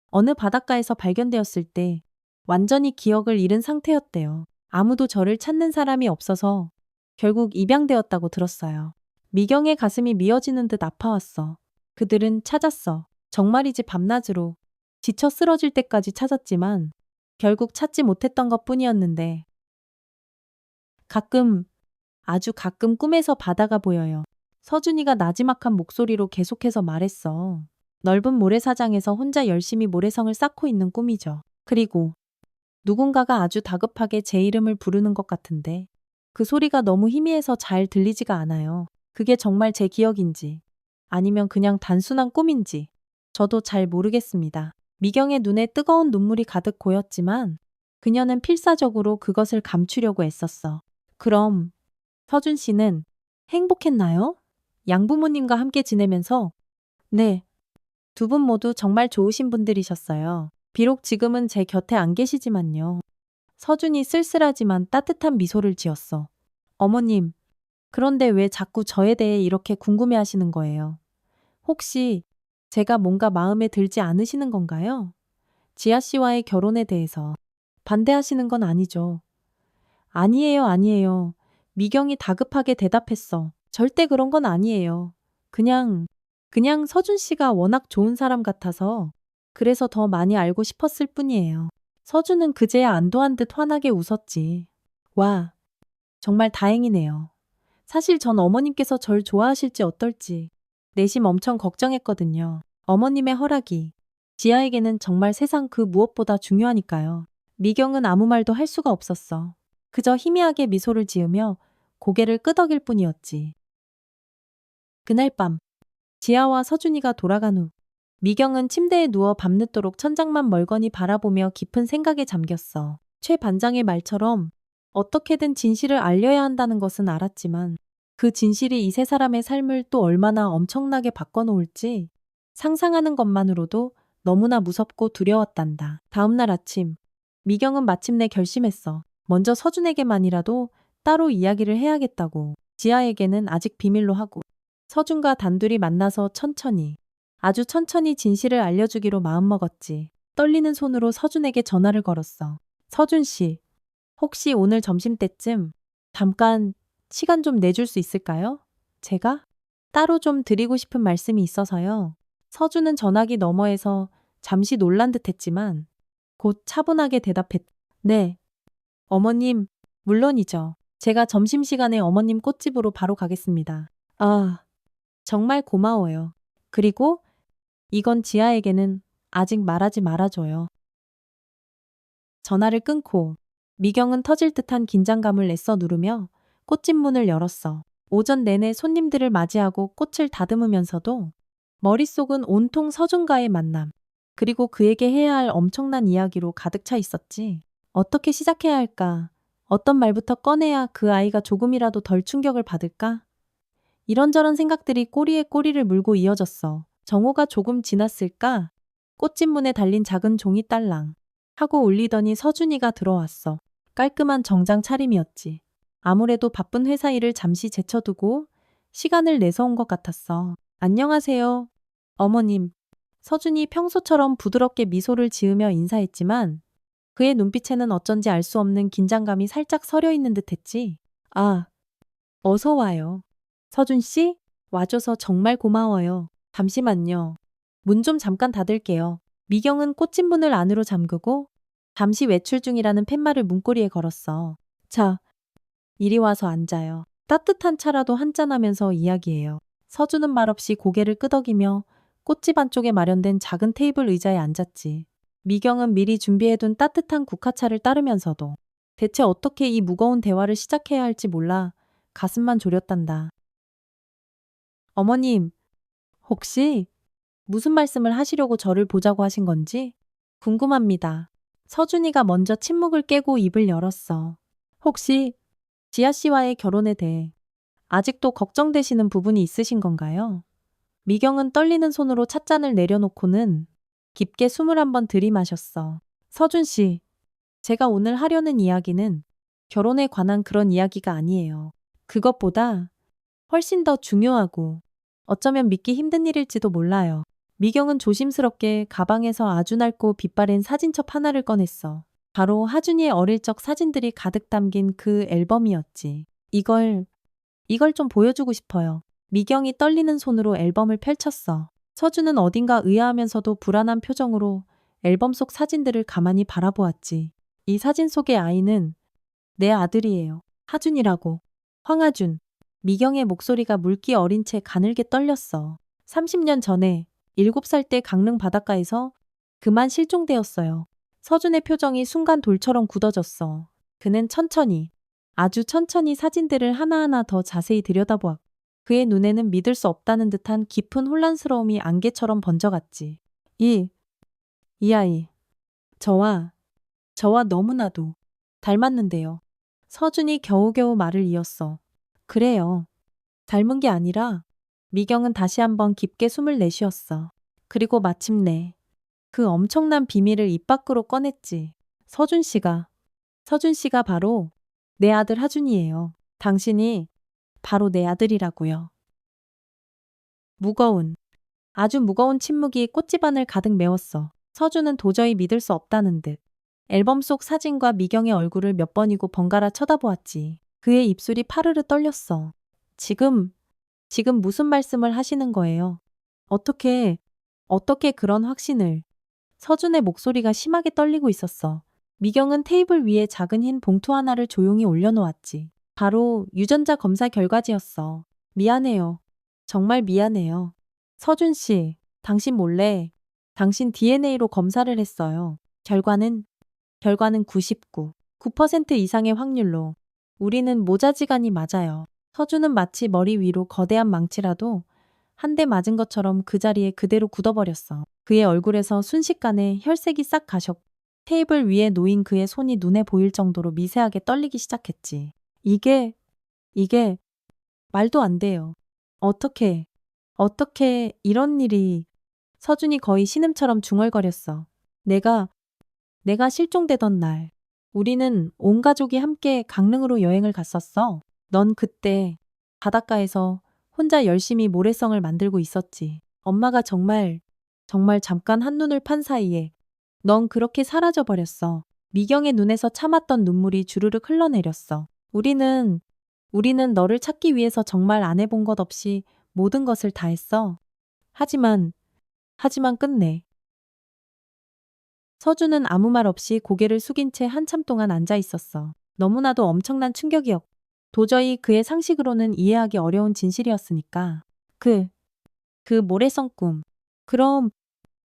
어느 바닷가에서 발견되었을 때 완전히 기억을 잃은 상태였대요. 아무도 저를 찾는 사람이 없어서 결국 입양되었다고 들었어요. 미경의 가슴이 미어지는 듯 아파왔어. 그들은 찾았어. 정말이지 밤낮으로 지쳐 쓰러질 때까지 찾았지만 결국 찾지 못했던 것뿐이었는데 가끔, 아주 가끔 꿈에서 바다가 보여요. 서준이가 나지막한 목소리로 계속해서 말했어. 넓은 모래사장에서 혼자 열심히 모래성을 쌓고 있는 꿈이죠. 그리고 누군가가 아주 다급하게 제 이름을 부르는 것 같은데 그 소리가 너무 희미해서 잘 들리지가 않아요. 그게 정말 제 기억인지 아니면 그냥 단순한 꿈인지 저도 잘 모르겠습니다. 미경의 눈에 뜨거운 눈물이 가득 고였지만 그녀는 필사적으로 그것을 감추려고 애썼어. 그럼 서준 씨는 행복했나요? 양부모님과 함께 지내면서 네, 두 분 모두 정말 좋으신 분들이셨어요. 비록 지금은 제 곁에 안 계시지만요. 서준이 쓸쓸하지만 따뜻한 미소를 지었어. 어머님, 그런데 왜 자꾸 저에 대해 이렇게 궁금해 하시는 거예요? 혹시 제가 뭔가 마음에 들지 않으시는 건가요? 지아 씨와의 결혼에 대해서 반대하시는 건 아니죠. 아니에요, 아니에요. 미경이 다급하게 대답했어. 절대 그런 건 아니에요. 그냥 서준 씨가 워낙 좋은 사람 같아서 그래서 더 많이 알고 싶었을 뿐이에요. 서준은 그제야 안도한 듯 환하게 웃었지. 와, 정말 다행이네요. 사실 전 어머님께서 절 좋아하실지 어떨지 내심 엄청 걱정했거든요. 어머님의 허락이 지아에게는 정말 세상 그 무엇보다 중요하니까요. 미경은 아무 말도 할 수가 없었어. 그저 희미하게 미소를 지으며 고개를 끄덕일 뿐이었지. 그날 밤, 지아와 서준이가 돌아간 후, 미경은 침대에 누워 밤늦도록 천장만 멀거니 바라보며 깊은 생각에 잠겼어. 최 반장의 말처럼 어떻게든 진실을 알려야 한다는 것은 알았지만 그 진실이 이 세 사람의 삶을 또 얼마나 엄청나게 바꿔놓을지 상상하는 것만으로도 너무나 무섭고 두려웠단다. 다음날 아침, 미경은 마침내 결심했어. 먼저 서준에게만이라도 따로 이야기를 해야겠다고. 지아에게는 아직 비밀로 하고 서준과 단둘이 만나서 천천히, 아주 천천히 진실을 알려주기로 마음먹었지. 떨리는 손으로 서준에게 전화를 걸었어. 서준 씨, 혹시 오늘 점심때쯤 잠깐 시간 좀 내줄 수 있을까요? 제가 따로 좀 드리고 싶은 말씀이 있어서요. 서준은 전화기 너머에서 잠시 놀란 듯 했지만 곧 차분하게 대답했. 네, 어머님, 물론이죠. 제가 점심시간에 어머님 꽃집으로 바로 가겠습니다. 아, 정말 고마워요. 그리고 이건 지아에게는 아직 말하지 말아줘요. 전화를 끊고 미경은 터질 듯한 긴장감을 애써 누르며 꽃집 문을 열었어. 오전 내내 손님들을 맞이하고 꽃을 다듬으면서도 머릿속은 온통 서준과의 만남, 그리고 그에게 해야 할 엄청난 이야기로 가득 차 있었지. 어떻게 시작해야 할까? 어떤 말부터 꺼내야 그 아이가 조금이라도 덜 충격을 받을까? 이런저런 생각들이 꼬리에 꼬리를 물고 이어졌어. 정오가 조금 지났을까? 꽃집 문에 달린 작은 종이 딸랑 하고 울리더니 서준이가 들어왔어. 깔끔한 정장 차림이었지. 아무래도 바쁜 회사 일을 잠시 제쳐두고 시간을 내서 온 것 같았어. 안녕하세요, 어머님. 서준이 평소처럼 부드럽게 미소를 지으며 인사했지만 그의 눈빛에는 어쩐지 알 수 없는 긴장감이 살짝 서려 있는 듯 했지. 아, 어서 와요. 서준 씨, 와줘서 정말 고마워요. 잠시만요. 문 좀 잠깐 닫을게요. 미경은 꽃집 문을 안으로 잠그고 잠시 외출 중이라는 팻말을 문고리에 걸었어. 자, 이리 와서 앉아요. 따뜻한 차라도 한잔하면서 이야기해요. 서준은 말없이 고개를 끄덕이며 꽃집 안쪽에 마련된 작은 테이블 의자에 앉았지. 미경은 미리 준비해둔 따뜻한 국화차를 따르면서도 대체 어떻게 이 무거운 대화를 시작해야 할지 몰라 가슴만 졸였단다. 어머님, 혹시 무슨 말씀을 하시려고 저를 보자고 하신 건지 궁금합니다. 서준이가 먼저 침묵을 깨고 입을 열었어. 혹시 지아 씨와의 결혼에 대해 아직도 걱정되시는 부분이 있으신 건가요? 미경은 떨리는 손으로 찻잔을 내려놓고는 깊게 숨을 한번 들이마셨어. 서준 씨, 제가 오늘 하려는 이야기는 결혼에 관한 그런 이야기가 아니에요. 그것보다 훨씬 더 중요하고 어쩌면 믿기 힘든 일일지도 몰라요. 미경은 조심스럽게 가방에서 아주 낡고 빛바랜 사진첩 하나를 꺼냈어. 바로 하준이의 어릴 적 사진들이 가득 담긴 그 앨범이었지. 이걸 좀 보여주고 싶어요. 미경이 떨리는 손으로 앨범을 펼쳤어. 서준은 어딘가 의아하면서도 불안한 표정으로 앨범 속 사진들을 가만히 바라보았지. 이 사진 속의 아이는 내 아들이에요. 하준이라고. 황하준. 미경의 목소리가 물기 어린 채 가늘게 떨렸어. 30년 전에 7살 때 강릉 바닷가에서 그만 실종되었어요. 서준의 표정이 순간 돌처럼 굳어졌어. 그는 천천히, 아주 천천히 사진들을 하나하나 더 자세히 들여다보았고 그의 눈에는 믿을 수 없다는 듯한 깊은 혼란스러움이 안개처럼 번져갔지. 이 아이, 저와 너무나도 닮았는데요. 서준이 겨우겨우 말을 이었어. 그래요. 닮은 게 아니라 미경은 다시 한번 깊게 숨을 내쉬었어. 그리고 마침내 그 엄청난 비밀을 입 밖으로 꺼냈지. 서준 씨가 바로 내 아들 하준이에요. 당신이 바로 내 아들이라고요. 아주 무거운 침묵이 꽃집안을 가득 메웠어. 서준은 도저히 믿을 수 없다는 듯. 앨범 속 사진과 미경의 얼굴을 몇 번이고 번갈아 쳐다보았지. 그의 입술이 파르르 떨렸어. 지금 무슨 말씀을 하시는 거예요? 어떻게 그런 확신을? 서준의 목소리가 심하게 떨리고 있었어. 미경은 테이블 위에 작은 흰 봉투 하나를 조용히 올려놓았지. 바로 유전자 검사 결과지였어. 미안해요. 정말 미안해요. 서준 씨, 당신 몰래 당신 DNA로 검사를 했어요. 결과는 9% 이상의 확률로 우리는 모자지간이 맞아요. 서준은 마치 머리 위로 거대한 망치라도 한 대 맞은 것처럼 그 자리에 그대로 굳어버렸어. 그의 얼굴에서 순식간에 혈색이 싹 가셨고 테이블 위에 놓인 그의 손이 눈에 보일 정도로 미세하게 떨리기 시작했지. 이게 말도 안 돼요. 어떻게 이런 일이. 서준이 거의 신음처럼 중얼거렸어. 내가 실종되던 날, 우리는 온 가족이 함께 강릉으로 여행을 갔었어. 넌 그때 바닷가에서 혼자 열심히 모래성을 만들고 있었지. 엄마가 정말 잠깐 한눈을 판 사이에 넌 그렇게 사라져 버렸어. 미경의 눈에서 참았던 눈물이 주르륵 흘러내렸어. 우리는 너를 찾기 위해서 정말 안 해본 것 없이 모든 것을 다 했어. 하지만 끝내. 서준은 아무 말 없이 고개를 숙인 채 한참 동안 앉아 있었어. 너무나도 엄청난 충격이었고 도저히 그의 상식으로는 이해하기 어려운 진실이었으니까. 그 모래성 꿈. 그럼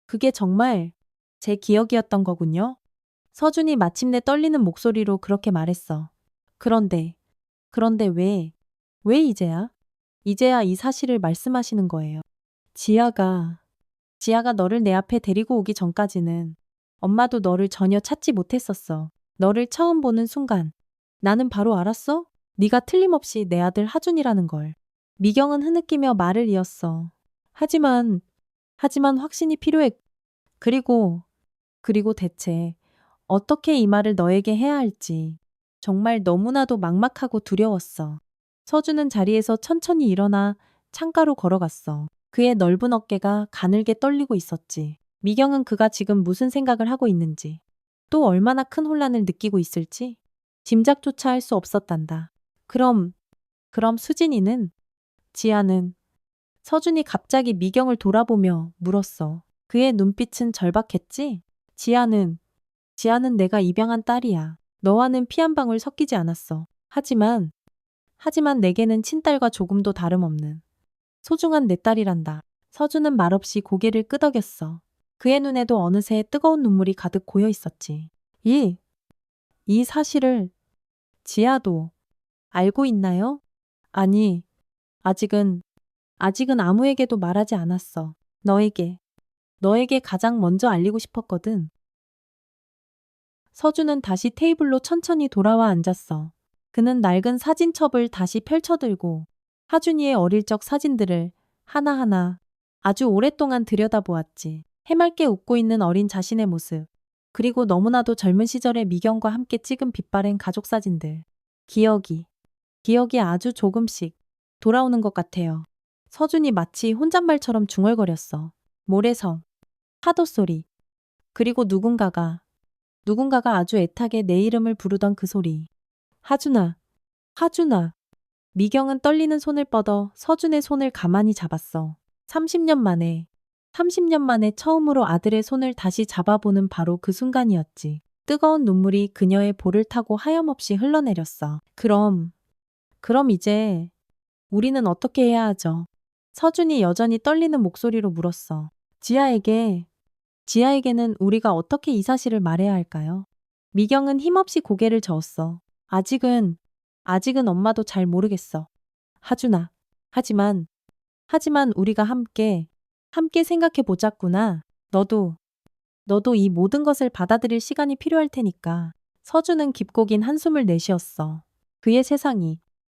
그게 정말 제 기억이었던 거군요. 서준이 마침내 떨리는 목소리로 그렇게 말했어. 그런데 왜 이제야 이 사실을 말씀하시는 거예요? 지아가 너를 내 앞에 데리고 오기 전까지는 엄마도 너를 전혀 찾지 못했었어. 너를 처음 보는 순간 나는 바로 알았어? 네가 틀림없이 내 아들 하준이라는 걸. 미경은 흐느끼며 말을 이었어. 하지만 확신이 필요해. 그리고 대체 어떻게 이 말을 너에게 해야 할지 정말 너무나도 막막하고 두려웠어. 서준은 자리에서 천천히 일어나 창가로 걸어갔어. 그의 넓은 어깨가 가늘게 떨리고 있었지. 미경은 그가 지금 무슨 생각을 하고 있는지, 또 얼마나 큰 혼란을 느끼고 있을지 짐작조차 할 수 없었단다. 그럼 수진이는? 지아는? 서준이 갑자기 미경을 돌아보며 물었어. 그의 눈빛은 절박했지? 지아는 내가 입양한 딸이야. 너와는 피 한 방울 섞이지 않았어. 하지만 내게는 친딸과 조금도 다름없는 소중한 내 딸이란다. 서준은 말없이 고개를 끄덕였어. 그의 눈에도 어느새 뜨거운 눈물이 가득 고여 있었지. 이 사실을 지아도 알고 있나요? 아니, 아직은 아무에게도 말하지 않았어. 너에게 가장 먼저 알리고 싶었거든. 서준은 다시 테이블로 천천히 돌아와 앉았어. 그는 낡은 사진첩을 다시 펼쳐들고 하준이의 어릴 적 사진들을 하나하나 아주 오랫동안 들여다보았지. 해맑게 웃고 있는 어린 자신의 모습. 그리고 너무나도 젊은 시절의 미경과 함께 찍은 빛바랜 가족 사진들. 기억이 아주 조금씩 돌아오는 것 같아요. 서준이 마치 혼잣말처럼 중얼거렸어. 모래성, 파도 소리, 그리고 누군가가 아주 애타게 내 이름을 부르던 그 소리. 하준아, 하준아. 미경은 떨리는 손을 뻗어 서준의 손을 가만히 잡았어. 30년 만에, 30년 만에 처음으로 아들의 손을 다시 잡아보는 바로 그 순간이었지. 뜨거운 눈물이 그녀의 볼을 타고 하염없이 흘러내렸어. 그럼 이제 우리는 어떻게 해야 하죠? 서준이 여전히 떨리는 목소리로 물었어. 지아에게는 우리가 어떻게 이 사실을 말해야 할까요? 미경은 힘없이 고개를 저었어. 아직은 엄마도 잘 모르겠어. 하준아. 하지만 우리가 함께 생각해 보자꾸나. 너도 이 모든 것을 받아들일 시간이 필요할 테니까. 서준은 깊고 긴 한숨을 내쉬었어.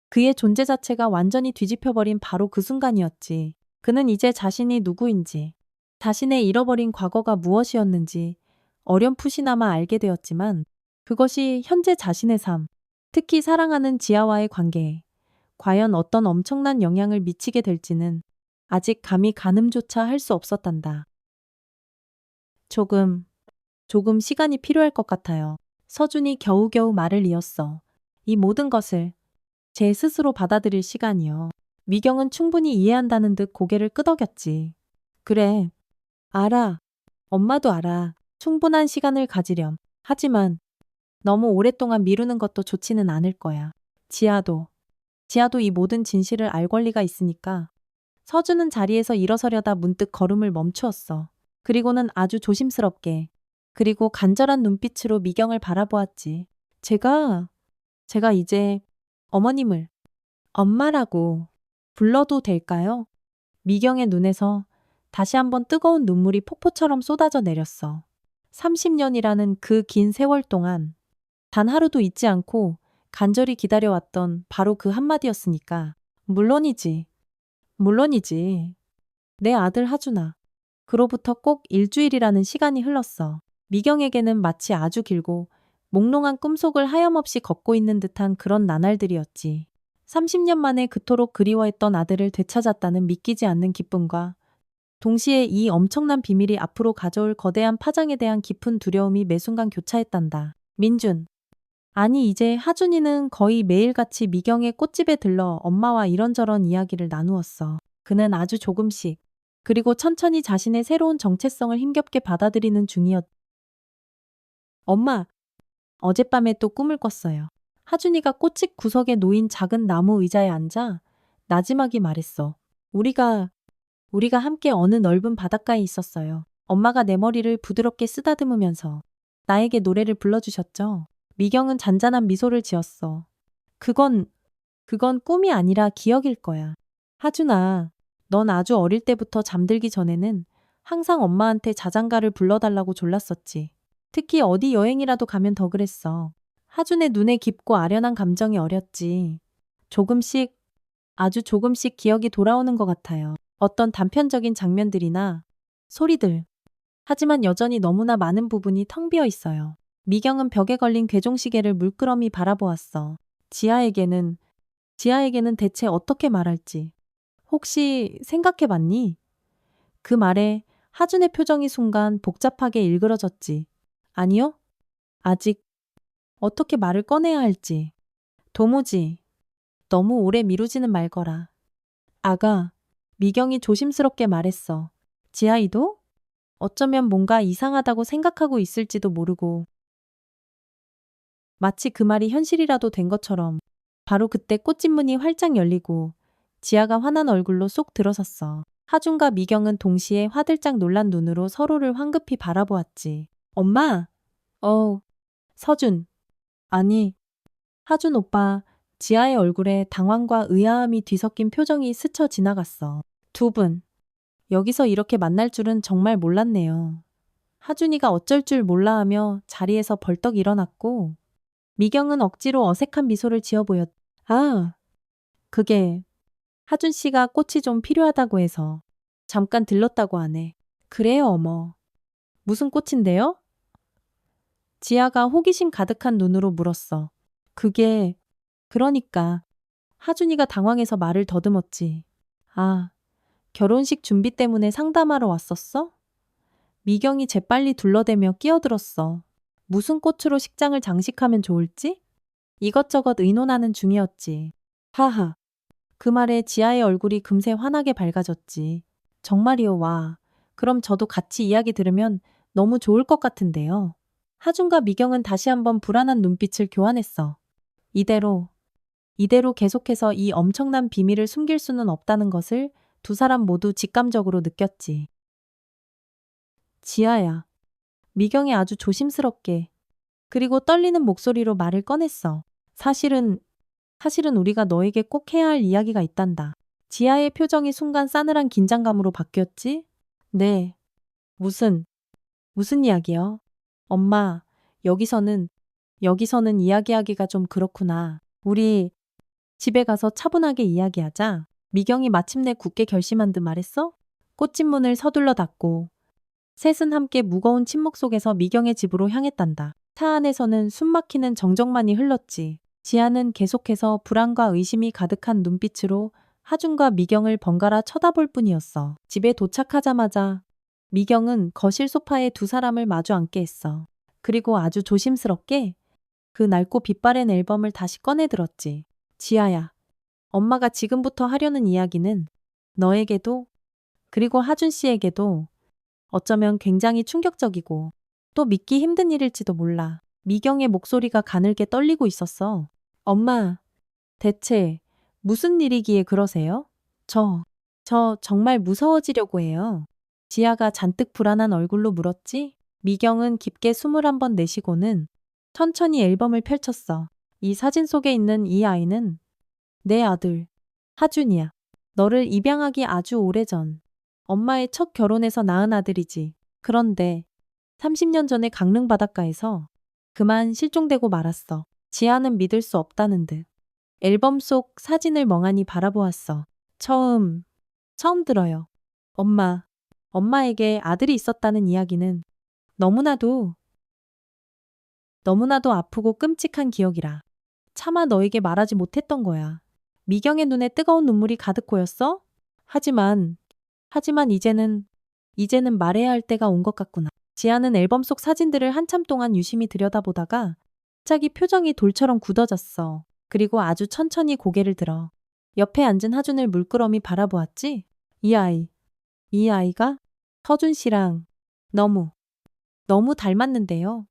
그의 존재 자체가 완전히 뒤집혀버린 바로 그 순간이었지. 그는 이제 자신이 누구인지, 자신의 잃어버린 과거가 무엇이었는지 어렴풋이나마 알게 되었지만 그것이 현재 자신의 삶, 특히 사랑하는 지아와의 관계에 과연 어떤 엄청난 영향을 미치게 될지는 아직 감히 가늠조차 할 수 없었단다. 조금 시간이 필요할 것 같아요. 서준이 겨우겨우 말을 이었어. 이 모든 것을 제 스스로 받아들일 시간이요. 미경은 충분히 이해한다는 듯 고개를 끄덕였지. 그래. 알아. 엄마도 알아. 충분한 시간을 가지렴. 하지만 너무 오랫동안 미루는 것도 좋지는 않을 거야. 지아도 이 모든 진실을 알 권리가 있으니까. 서준은 자리에서 일어서려다 문득 걸음을 멈추었어. 그리고는 아주 조심스럽게 그리고 간절한 눈빛으로 미경을 바라보았지. 제가 이제 어머님을 엄마라고 불러도 될까요? 미경의 눈에서 다시 한번 뜨거운 눈물이 폭포처럼 쏟아져 내렸어. 30년이라는 그 긴 세월 동안 단 하루도 잊지 않고 간절히 기다려왔던 바로 그 한마디였으니까. 물론이지. 내 아들 하준아. 그로부터 꼭 일주일이라는 시간이 흘렀어. 미경에게는 마치 아주 길고 몽롱한 꿈속을 하염없이 걷고 있는 듯한 그런 나날들이었지. 30년 만에 그토록 그리워했던 아들을 되찾았다는 믿기지 않는 기쁨과 동시에 이 엄청난 비밀이 앞으로 가져올 거대한 파장에 대한 깊은 두려움이 매 순간 교차했단다. 민준. 아니 이제 하준이는 거의 매일같이 미경의 꽃집에 들러 엄마와 이런저런 이야기를 나누었어. 그는 아주 조금씩 그리고 천천히 자신의 새로운 정체성을 힘겹게 받아들이는 중이었. 엄마, 어젯밤에 또 꿈을 꿨어요. 하준이가 꽃집 구석에 놓인 작은 나무 의자에 앉아 나지막이 말했어. 우리가 함께 어느 넓은 바닷가에 있었어요. 엄마가 내 머리를 부드럽게 쓰다듬으면서 나에게 노래를 불러주셨죠. 미경은 잔잔한 미소를 지었어. 그건 꿈이 아니라 기억일 거야. 하준아, 넌 아주 어릴 때부터 잠들기 전에는 항상 엄마한테 자장가를 불러달라고 졸랐었지. 특히 어디 여행이라도 가면 더 그랬어. 하준의 눈에 깊고 아련한 감정이 어렸지. 아주 조금씩 기억이 돌아오는 것 같아요. 어떤 단편적인 장면들이나 소리들. 하지만 여전히 너무나 많은 부분이 텅 비어 있어요. 미경은 벽에 걸린 괴종시계를 물끄러미 바라보았어. 지아에게는 대체 어떻게 말할지. 혹시 생각해봤니? 그 말에 하준의 표정이 순간 복잡하게 일그러졌지. 아니요? 아직 어떻게 말을 꺼내야 할지. 도무지 너무 오래 미루지는 말거라. 아가, 미경이 조심스럽게 말했어. 지아이도? 어쩌면 뭔가 이상하다고 생각하고 있을지도 모르고. 마치 그 말이 현실이라도 된 것처럼 바로 그때 꽃집 문이 활짝 열리고 지아가 환한 얼굴로 쏙 들어섰어. 하준과 미경은 동시에 화들짝 놀란 눈으로 서로를 황급히 바라보았지. 엄마! 서준. 아니, 하준 오빠. 지아의 얼굴에 당황과 의아함이 뒤섞인 표정이 스쳐 지나갔어. 두 분. 여기서 이렇게 만날 줄은 정말 몰랐네요. 하준이가 어쩔 줄 몰라 하며 자리에서 벌떡 일어났고 미경은 억지로 어색한 미소를 지어 보였. 아, 그게 하준 씨가 꽃이 좀 필요하다고 해서 잠깐 들렀다고 하네. 그래요, 어머. 무슨 꽃인데요? 지아가 호기심 가득한 눈으로 물었어. 그게, 그러니까. 하준이가 당황해서 말을 더듬었지. 아, 결혼식 준비 때문에 상담하러 왔었어? 미경이 재빨리 둘러대며 끼어들었어. 무슨 꽃으로 식장을 장식하면 좋을지? 이것저것 의논하는 중이었지. 하하. 그 말에 지아의 얼굴이 금세 환하게 밝아졌지. 정말이요, 와. 그럼 저도 같이 이야기 들으면 너무 좋을 것 같은데요. 하준과 미경은 다시 한번 불안한 눈빛을 교환했어. 이대로, 이대로 계속해서 이 엄청난 비밀을 숨길 수는 없다는 것을 두 사람 모두 직감적으로 느꼈지. 지아야. 미경이 아주 조심스럽게, 그리고 떨리는 목소리로 말을 꺼냈어. 사실은 우리가 너에게 꼭 해야 할 이야기가 있단다. 지아의 표정이 순간 싸늘한 긴장감으로 바뀌었지? 네. 무슨, 무슨 이야기요? 엄마, 여기서는 이야기하기가 좀 그렇구나. 우리 집에 가서 차분하게 이야기하자. 미경이 마침내 굳게 결심한 듯 말했어? 꽃집문을 서둘러 닫고 셋은 함께 무거운 침묵 속에서 미경의 집으로 향했단다. 차 안에서는 숨막히는 정적만이 흘렀지. 지아는 계속해서 불안과 의심이 가득한 눈빛으로 하준과 미경을 번갈아 쳐다볼 뿐이었어. 집에 도착하자마자 미경은 거실 소파에 두 사람을 마주 앉게 했어. 그리고 아주 조심스럽게 그 낡고 빛바랜 앨범을 다시 꺼내 들었지. 지아야, 엄마가 지금부터 하려는 이야기는 너에게도, 그리고 하준 씨에게도 어쩌면 굉장히 충격적이고 또 믿기 힘든 일일지도 몰라. 미경의 목소리가 가늘게 떨리고 있었어. 엄마, 대체 무슨 일이기에 그러세요? 저 정말 무서워지려고 해요. 지아가 잔뜩 불안한 얼굴로 물었지? 미경은 깊게 숨을 한번 내쉬고는 천천히 앨범을 펼쳤어. 이 사진 속에 있는 이 아이는 내 아들, 하준이야. 너를 입양하기 아주 오래전 엄마의 첫 결혼에서 낳은 아들이지. 그런데 30년 전에 강릉 바닷가에서 그만 실종되고 말았어. 지아는 믿을 수 없다는 듯 앨범 속 사진을 멍하니 바라보았어. 처음 들어요. 엄마에게 아들이 있었다는 이야기는 너무나도 아프고 끔찍한 기억이라 차마 너에게 말하지 못했던 거야. 미경의 눈에 뜨거운 눈물이 가득 고였어? 하지만 이제는 말해야 할 때가 온 것 같구나. 지아는 앨범 속 사진들을 한참 동안 유심히 들여다보다가 갑자기 표정이 돌처럼 굳어졌어. 그리고 아주 천천히 고개를 들어 옆에 앉은 하준을 물끄러미 바라보았지? 이 아이가 서준 씨랑 너무 닮았는데요.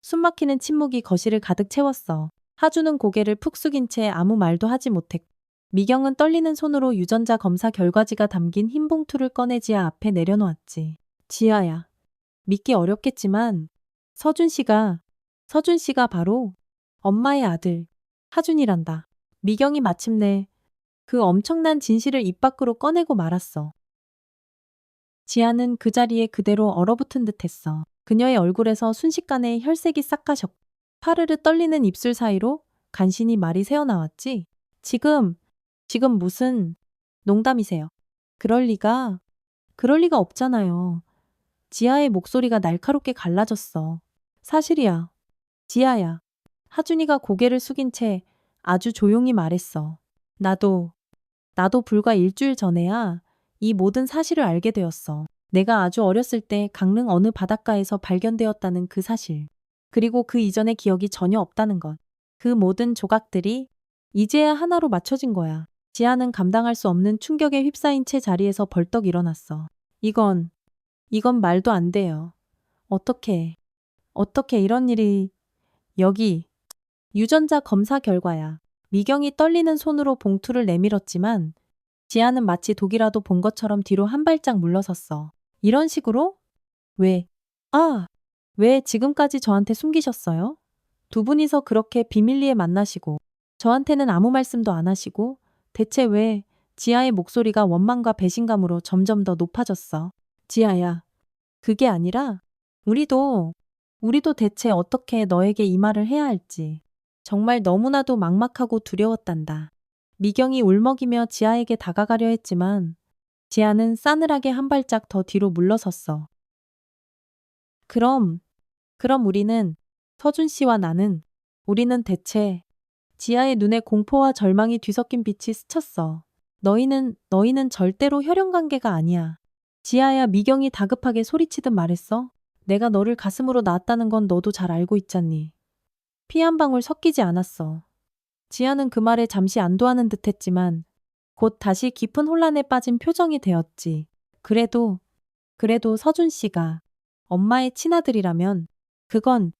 숨막히는 침묵이 거실을 가득 채웠어. 하준은 고개를 푹 숙인 채 아무 말도 하지 못했고 미경은 떨리는 손으로 유전자 검사 결과지가 담긴 흰 봉투를 꺼내 지아 앞에 내려놓았지. 지아야, 믿기 어렵겠지만 서준 씨가 바로 엄마의 아들, 하준이란다. 미경이 마침내 그 엄청난 진실을 입 밖으로 꺼내고 말았어. 지아는 그 자리에 그대로 얼어붙은 듯했어. 그녀의 얼굴에서 순식간에 혈색이 싹 가셨고 파르르 떨리는 입술 사이로 간신히 말이 새어나왔지. 지금 무슨 농담이세요? 그럴 리가 없잖아요. 지아의 목소리가 날카롭게 갈라졌어. 사실이야. 지아야. 하준이가 고개를 숙인 채 아주 조용히 말했어. 나도 불과 일주일 전에야 이 모든 사실을 알게 되었어. 내가 아주 어렸을 때 강릉 어느 바닷가에서 발견되었다는 그 사실. 그리고 그 이전의 기억이 전혀 없다는 것. 그 모든 조각들이 이제야 하나로 맞춰진 거야. 지아는 감당할 수 없는 충격에 휩싸인 채 자리에서 벌떡 일어났어. 이건 말도 안 돼요. 어떻게 이런 일이 여기 유전자 검사 결과야. 미경이 떨리는 손으로 봉투를 내밀었지만 지아는 마치 독이라도 본 것처럼 뒤로 한 발짝 물러섰어. 이런 식으로? 왜? 왜 지금까지 저한테 숨기셨어요? 두 분이서 그렇게 비밀리에 만나시고 저한테는 아무 말씀도 안 하시고 대체 왜? 지아의 목소리가 원망과 배신감으로 점점 더 높아졌어. 지아야, 그게 아니라 우리도 대체 어떻게 너에게 이 말을 해야 할지 정말 너무나도 막막하고 두려웠단다. 미경이 울먹이며 지아에게 다가가려 했지만 지아는 싸늘하게 한 발짝 더 뒤로 물러섰어. 그럼 우리는, 서준 씨와 나는, 우리는 대체. 지아의 눈에 공포와 절망이 뒤섞인 빛이 스쳤어. 너희는 절대로 혈연 관계가 아니야. 지아야, 미경이 다급하게 소리치듯 말했어. 내가 너를 가슴으로 낳았다는 건 너도 잘 알고 있잖니. 피 한 방울 섞이지 않았어. 지아는 그 말에 잠시 안도하는 듯 했지만 곧 다시 깊은 혼란에 빠진 표정이 되었지. 그래도 서준 씨가 엄마의 친아들이라면 그건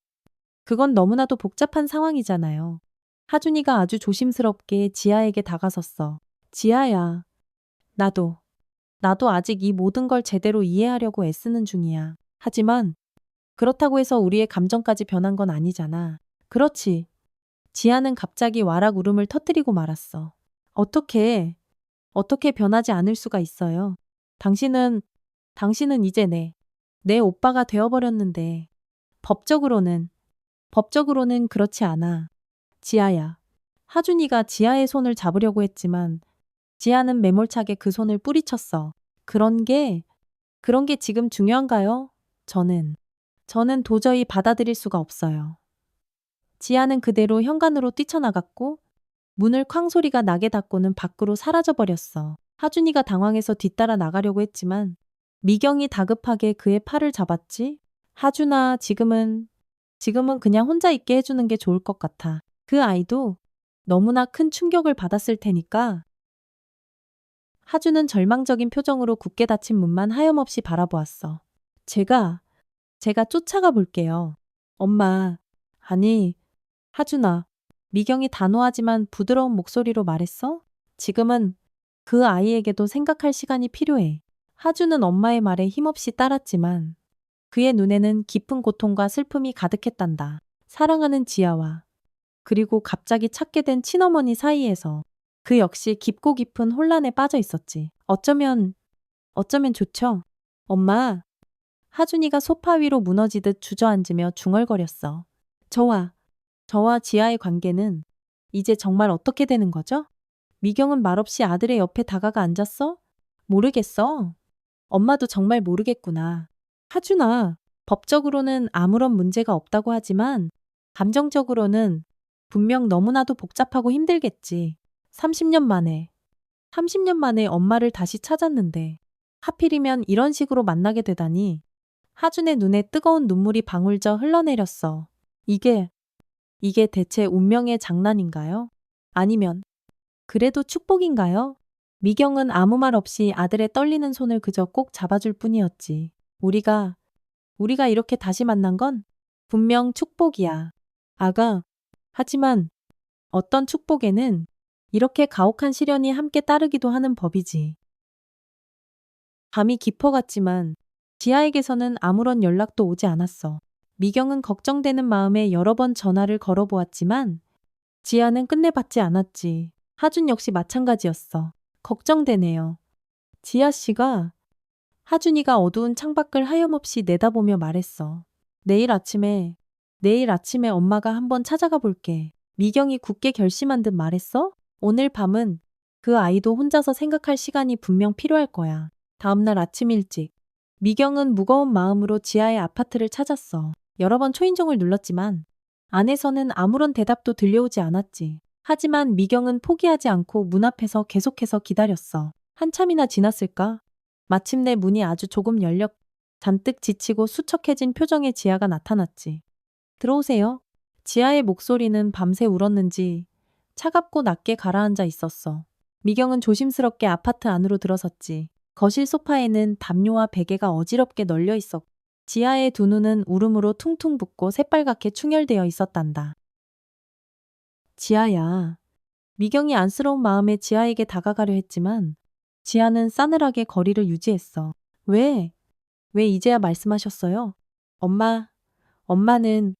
너무나도 복잡한 상황이잖아요. 하준이가 아주 조심스럽게 지아에게 다가섰어. 지아야, 나도 아직 이 모든 걸 제대로 이해하려고 애쓰는 중이야. 하지만 그렇다고 해서 우리의 감정까지 변한 건 아니잖아. 그렇지. 지아는 갑자기 와락 울음을 터뜨리고 말았어. 어떻게 변하지 않을 수가 있어요? 당신은 이제 내 오빠가 되어버렸는데, 법적으로는 그렇지 않아. 지아야. 하준이가 지아의 손을 잡으려고 했지만, 지아는 매몰차게 그 손을 뿌리쳤어. 그런 게 지금 중요한가요? 저는 도저히 받아들일 수가 없어요. 지아는 그대로 현관으로 뛰쳐나갔고, 문을 쾅 소리가 나게 닫고는 밖으로 사라져버렸어. 하준이가 당황해서 뒤따라 나가려고 했지만 미경이 다급하게 그의 팔을 잡았지. 하준아, 지금은 그냥 혼자 있게 해주는 게 좋을 것 같아. 그 아이도 너무나 큰 충격을 받았을 테니까. 하준은 절망적인 표정으로 굳게 닫힌 문만 하염없이 바라보았어. 제가 쫓아가 볼게요. 엄마, 아니, 하준아. 미경이 단호하지만 부드러운 목소리로 말했어. 지금은 그 아이에게도 생각할 시간이 필요해. 하준은 엄마의 말에 힘없이 따랐지만 그의 눈에는 깊은 고통과 슬픔이 가득했단다. 사랑하는 지아와 그리고 갑자기 찾게 된 친어머니 사이에서 그 역시 깊고 깊은 혼란에 빠져 있었지. 어쩌면 좋죠. 엄마, 하준이가 소파 위로 무너지듯 주저앉으며 중얼거렸어. 저와 지아의 관계는 이제 정말 어떻게 되는 거죠? 미경은 말없이 아들의 옆에 다가가 앉았어? 모르겠어. 엄마도 정말 모르겠구나. 하준아, 법적으로는 아무런 문제가 없다고 하지만 감정적으로는 분명 너무나도 복잡하고 힘들겠지. 30년 만에 엄마를 다시 찾았는데 하필이면 이런 식으로 만나게 되다니. 하준의 눈에 뜨거운 눈물이 방울져 흘러내렸어. 이게 대체 운명의 장난인가요? 아니면 그래도 축복인가요? 미경은 아무 말 없이 아들의 떨리는 손을 그저 꼭 잡아줄 뿐이었지. 우리가 이렇게 다시 만난 건 분명 축복이야. 아가, 하지만 어떤 축복에는 이렇게 가혹한 시련이 함께 따르기도 하는 법이지. 밤이 깊어갔지만 지아에게서는 아무런 연락도 오지 않았어. 미경은 걱정되는 마음에 여러 번 전화를 걸어보았지만 지아는 끝내 받지 않았지. 하준 역시 마찬가지였어. 걱정되네요. 지아 씨가. 하준이가 어두운 창밖을 하염없이 내다보며 말했어. 내일 아침에 엄마가 한번 찾아가 볼게. 미경이 굳게 결심한 듯 말했어. 오늘 밤은 그 아이도 혼자서 생각할 시간이 분명 필요할 거야. 다음날 아침 일찍 미경은 무거운 마음으로 지아의 아파트를 찾았어. 여러 번 초인종을 눌렀지만 안에서는 아무런 대답도 들려오지 않았지. 하지만 미경은 포기하지 않고 문 앞에서 계속해서 기다렸어. 한참이나 지났을까? 마침내 문이 아주 조금 열려 잔뜩 지치고 수척해진 표정의 지아가 나타났지. 들어오세요. 지아의 목소리는 밤새 울었는지 차갑고 낮게 가라앉아 있었어. 미경은 조심스럽게 아파트 안으로 들어섰지. 거실 소파에는 담요와 베개가 어지럽게 널려 있었고 지아의 두 눈은 울음으로 퉁퉁 붓고 새빨갛게 충혈되어 있었단다. 지아야. 미경이 안쓰러운 마음에 지아에게 다가가려 했지만 지아는 싸늘하게 거리를 유지했어. 왜 이제야 말씀하셨어요? 엄마는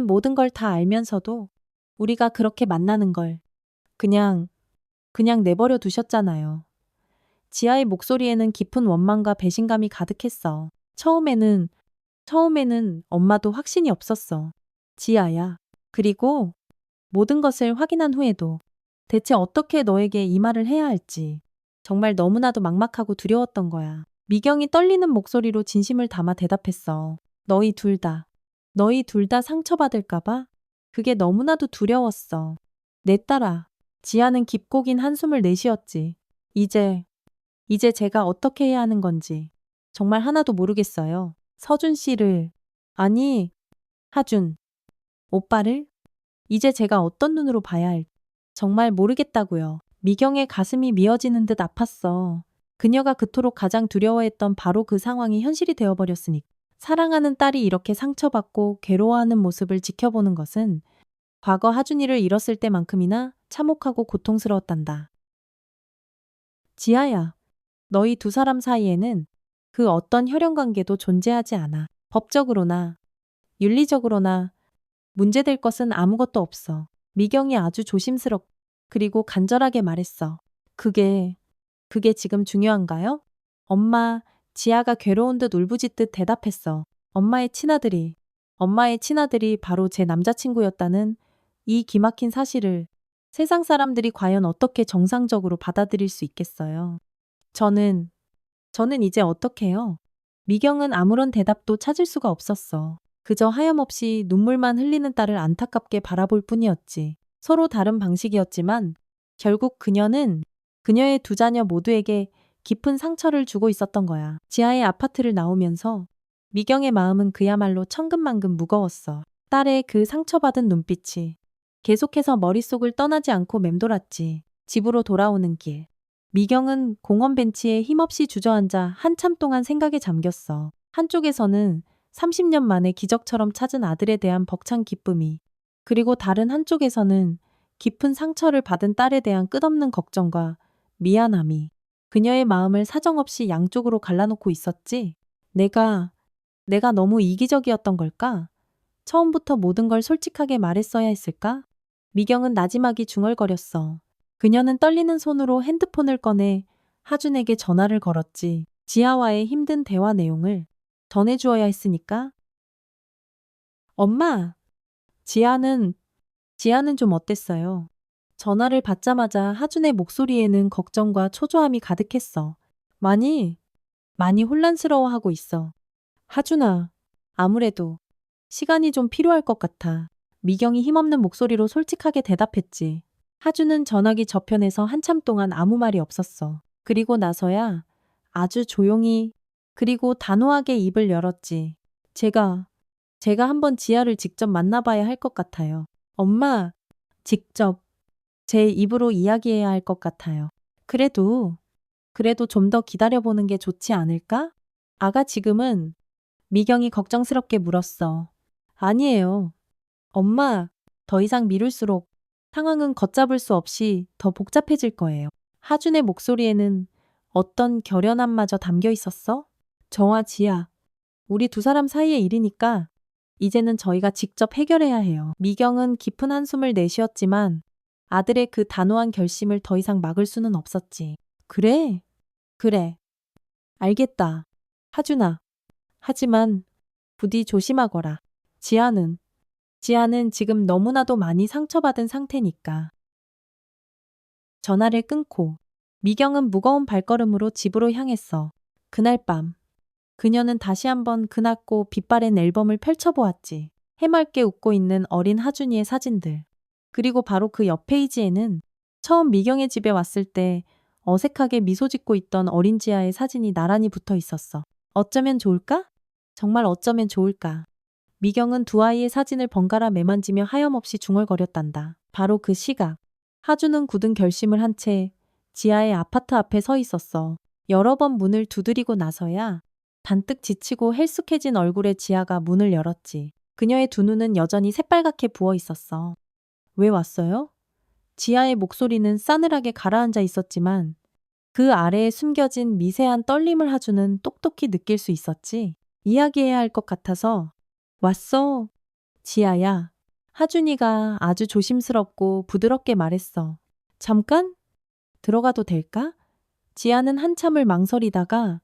모든 걸 다 알면서도 우리가 그렇게 만나는 걸 그냥 내버려 두셨잖아요. 지아의 목소리에는 깊은 원망과 배신감이 가득했어. 처음에는 엄마도 확신이 없었어. 지아야. 그리고 모든 것을 확인한 후에도 대체 어떻게 너에게 이 말을 해야 할지 정말 너무나도 막막하고 두려웠던 거야. 미경이 떨리는 목소리로 진심을 담아 대답했어. 너희 둘 다 상처받을까봐 그게 너무나도 두려웠어. 내 딸아. 지아는 깊고 긴 한숨을 내쉬었지. 이제 제가 어떻게 해야 하는 건지 정말 하나도 모르겠어요. 서준 씨를, 아니, 하준, 오빠를? 이제 제가 어떤 눈으로 봐야 할지 정말 모르겠다고요. 미경의 가슴이 미어지는 듯 아팠어. 그녀가 그토록 가장 두려워했던 바로 그 상황이 현실이 되어버렸으니 사랑하는 딸이 이렇게 상처받고 괴로워하는 모습을 지켜보는 것은 과거 하준이를 잃었을 때만큼이나 참혹하고 고통스러웠단다. 지아야, 너희 두 사람 사이에는 그 어떤 혈연 관계도 존재하지 않아. 법적으로나 윤리적으로나 문제될 것은 아무것도 없어. 미경이 아주 그리고 간절하게 말했어. 그게 지금 중요한가요? 엄마, 지아가 괴로운 듯 울부짖듯 대답했어. 엄마의 친아들이 바로 제 남자친구였다는 이 기막힌 사실을 세상 사람들이 과연 어떻게 정상적으로 받아들일 수 있겠어요? 저는 이제 어떡해요? 미경은 아무런 대답도 찾을 수가 없었어. 그저 하염없이 눈물만 흘리는 딸을 안타깝게 바라볼 뿐이었지. 서로 다른 방식이었지만 결국 그녀는 그녀의 두 자녀 모두에게 깊은 상처를 주고 있었던 거야. 지하의 아파트를 나오면서 미경의 마음은 그야말로 천근만근 무거웠어. 딸의 그 상처받은 눈빛이 계속해서 머릿속을 떠나지 않고 맴돌았지. 집으로 돌아오는 길. 미경은 공원 벤치에 힘없이 주저앉아 한참 동안 생각에 잠겼어. 한쪽에서는 30년 만에 기적처럼 찾은 아들에 대한 벅찬 기쁨이, 그리고 다른 한쪽에서는 깊은 상처를 받은 딸에 대한 끝없는 걱정과 미안함이 그녀의 마음을 사정없이 양쪽으로 갈라놓고 있었지. 내가 너무 이기적이었던 걸까? 처음부터 모든 걸 솔직하게 말했어야 했을까? 미경은 나지막이 중얼거렸어. 그녀는 떨리는 손으로 핸드폰을 꺼내 하준에게 전화를 걸었지. 지아와의 힘든 대화 내용을 전해주어야 했으니까. 엄마, 지아는 좀 어땠어요? 전화를 받자마자 하준의 목소리에는 걱정과 초조함이 가득했어. 많이 혼란스러워하고 있어. 하준아, 아무래도 시간이 좀 필요할 것 같아. 미경이 힘없는 목소리로 솔직하게 대답했지. 하준은 전화기 저편에서 한참 동안 아무 말이 없었어. 그리고 나서야 아주 조용히 그리고 단호하게 입을 열었지. 제가 한번 지아를 직접 만나봐야 할 것 같아요. 엄마, 직접 제 입으로 이야기해야 할 것 같아요. 그래도 좀 더 기다려보는 게 좋지 않을까? 아가 지금은 미경이 걱정스럽게 물었어. 아니에요. 엄마, 더 이상 미룰수록 상황은 걷잡을 수 없이 더 복잡해질 거예요. 하준의 목소리에는 어떤 결연함마저 담겨 있었어? 저와 지아, 우리 두 사람 사이의 일이니까 이제는 저희가 직접 해결해야 해요. 미경은 깊은 한숨을 내쉬었지만 아들의 그 단호한 결심을 더 이상 막을 수는 없었지. 그래, 알겠다. 하준아. 하지만 부디 조심하거라. 지아는 지금 너무나도 많이 상처받은 상태니까. 전화를 끊고 미경은 무거운 발걸음으로 집으로 향했어. 그날 밤 그녀는 다시 한번 그낮고 빛바랜 앨범을 펼쳐보았지. 해맑게 웃고 있는 어린 하준이의 사진들. 그리고 바로 그 옆 페이지에는 처음 미경의 집에 왔을 때 어색하게 미소 짓고 있던 어린 지아의 사진이 나란히 붙어 있었어. 어쩌면 좋을까? 정말 어쩌면 좋을까? 미경은 두 아이의 사진을 번갈아 매만지며 하염없이 중얼거렸단다. 바로 그 시각. 하준은 굳은 결심을 한 채 지아의 아파트 앞에 서 있었어. 여러 번 문을 두드리고 나서야 잔뜩 지치고 헬쑥해진 얼굴의 지아가 문을 열었지. 그녀의 두 눈은 여전히 새빨갛게 부어 있었어. 왜 왔어요? 지아의 목소리는 싸늘하게 가라앉아 있었지만 그 아래에 숨겨진 미세한 떨림을 하준은 똑똑히 느낄 수 있었지. 이야기해야 할 것 같아서 왔어. 지아야. 하준이가 아주 조심스럽고 부드럽게 말했어. 잠깐? 들어가도 될까? 지아는 한참을 망설이다가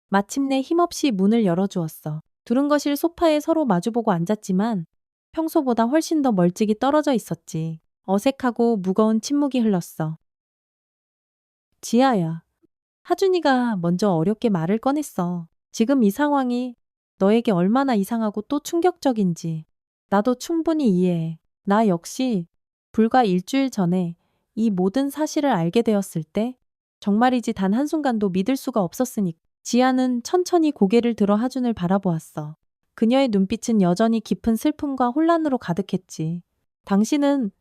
마침내 힘없이 문을 열어주었어. 둘은 거실 소파에 서로 마주보고 앉았지만 평소보다 훨씬 더 멀찍이 떨어져 있었지. 어색하고 무거운 침묵이 흘렀어. 지아야. 하준이가 먼저 어렵게 말을 꺼냈어. 지금 이 상황이 너에게 얼마나 이상하고 또 충격적인지 나도 충분히 이해해. 나 역시 불과 일주일 전에 이 모든 사실을 알게 되었을 때 정말이지 단 한순간도 믿을 수가 없었으니. 지아는 천천히 고개를 들어 하준을 바라보았어. 그녀의 눈빛은 여전히 깊은 슬픔과 혼란으로 가득했지. 당신은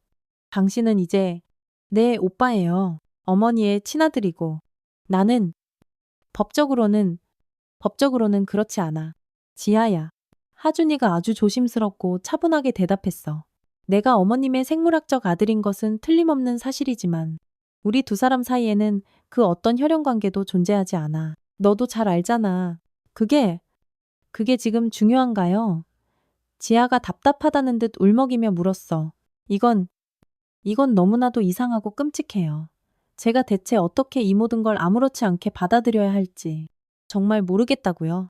이제 내 오빠예요. 어머니의 친아들이고 나는 법적으로는 그렇지 않아. 지아야. 하준이가 아주 조심스럽고 차분하게 대답했어. 내가 어머님의 생물학적 아들인 것은 틀림없는 사실이지만 우리 두 사람 사이에는 그 어떤 혈연 관계도 존재하지 않아. 너도 잘 알잖아. 그게 지금 중요한가요? 지아가 답답하다는 듯 울먹이며 물었어. 이건 너무나도 이상하고 끔찍해요. 제가 대체 어떻게 이 모든 걸 아무렇지 않게 받아들여야 할지 정말 모르겠다고요.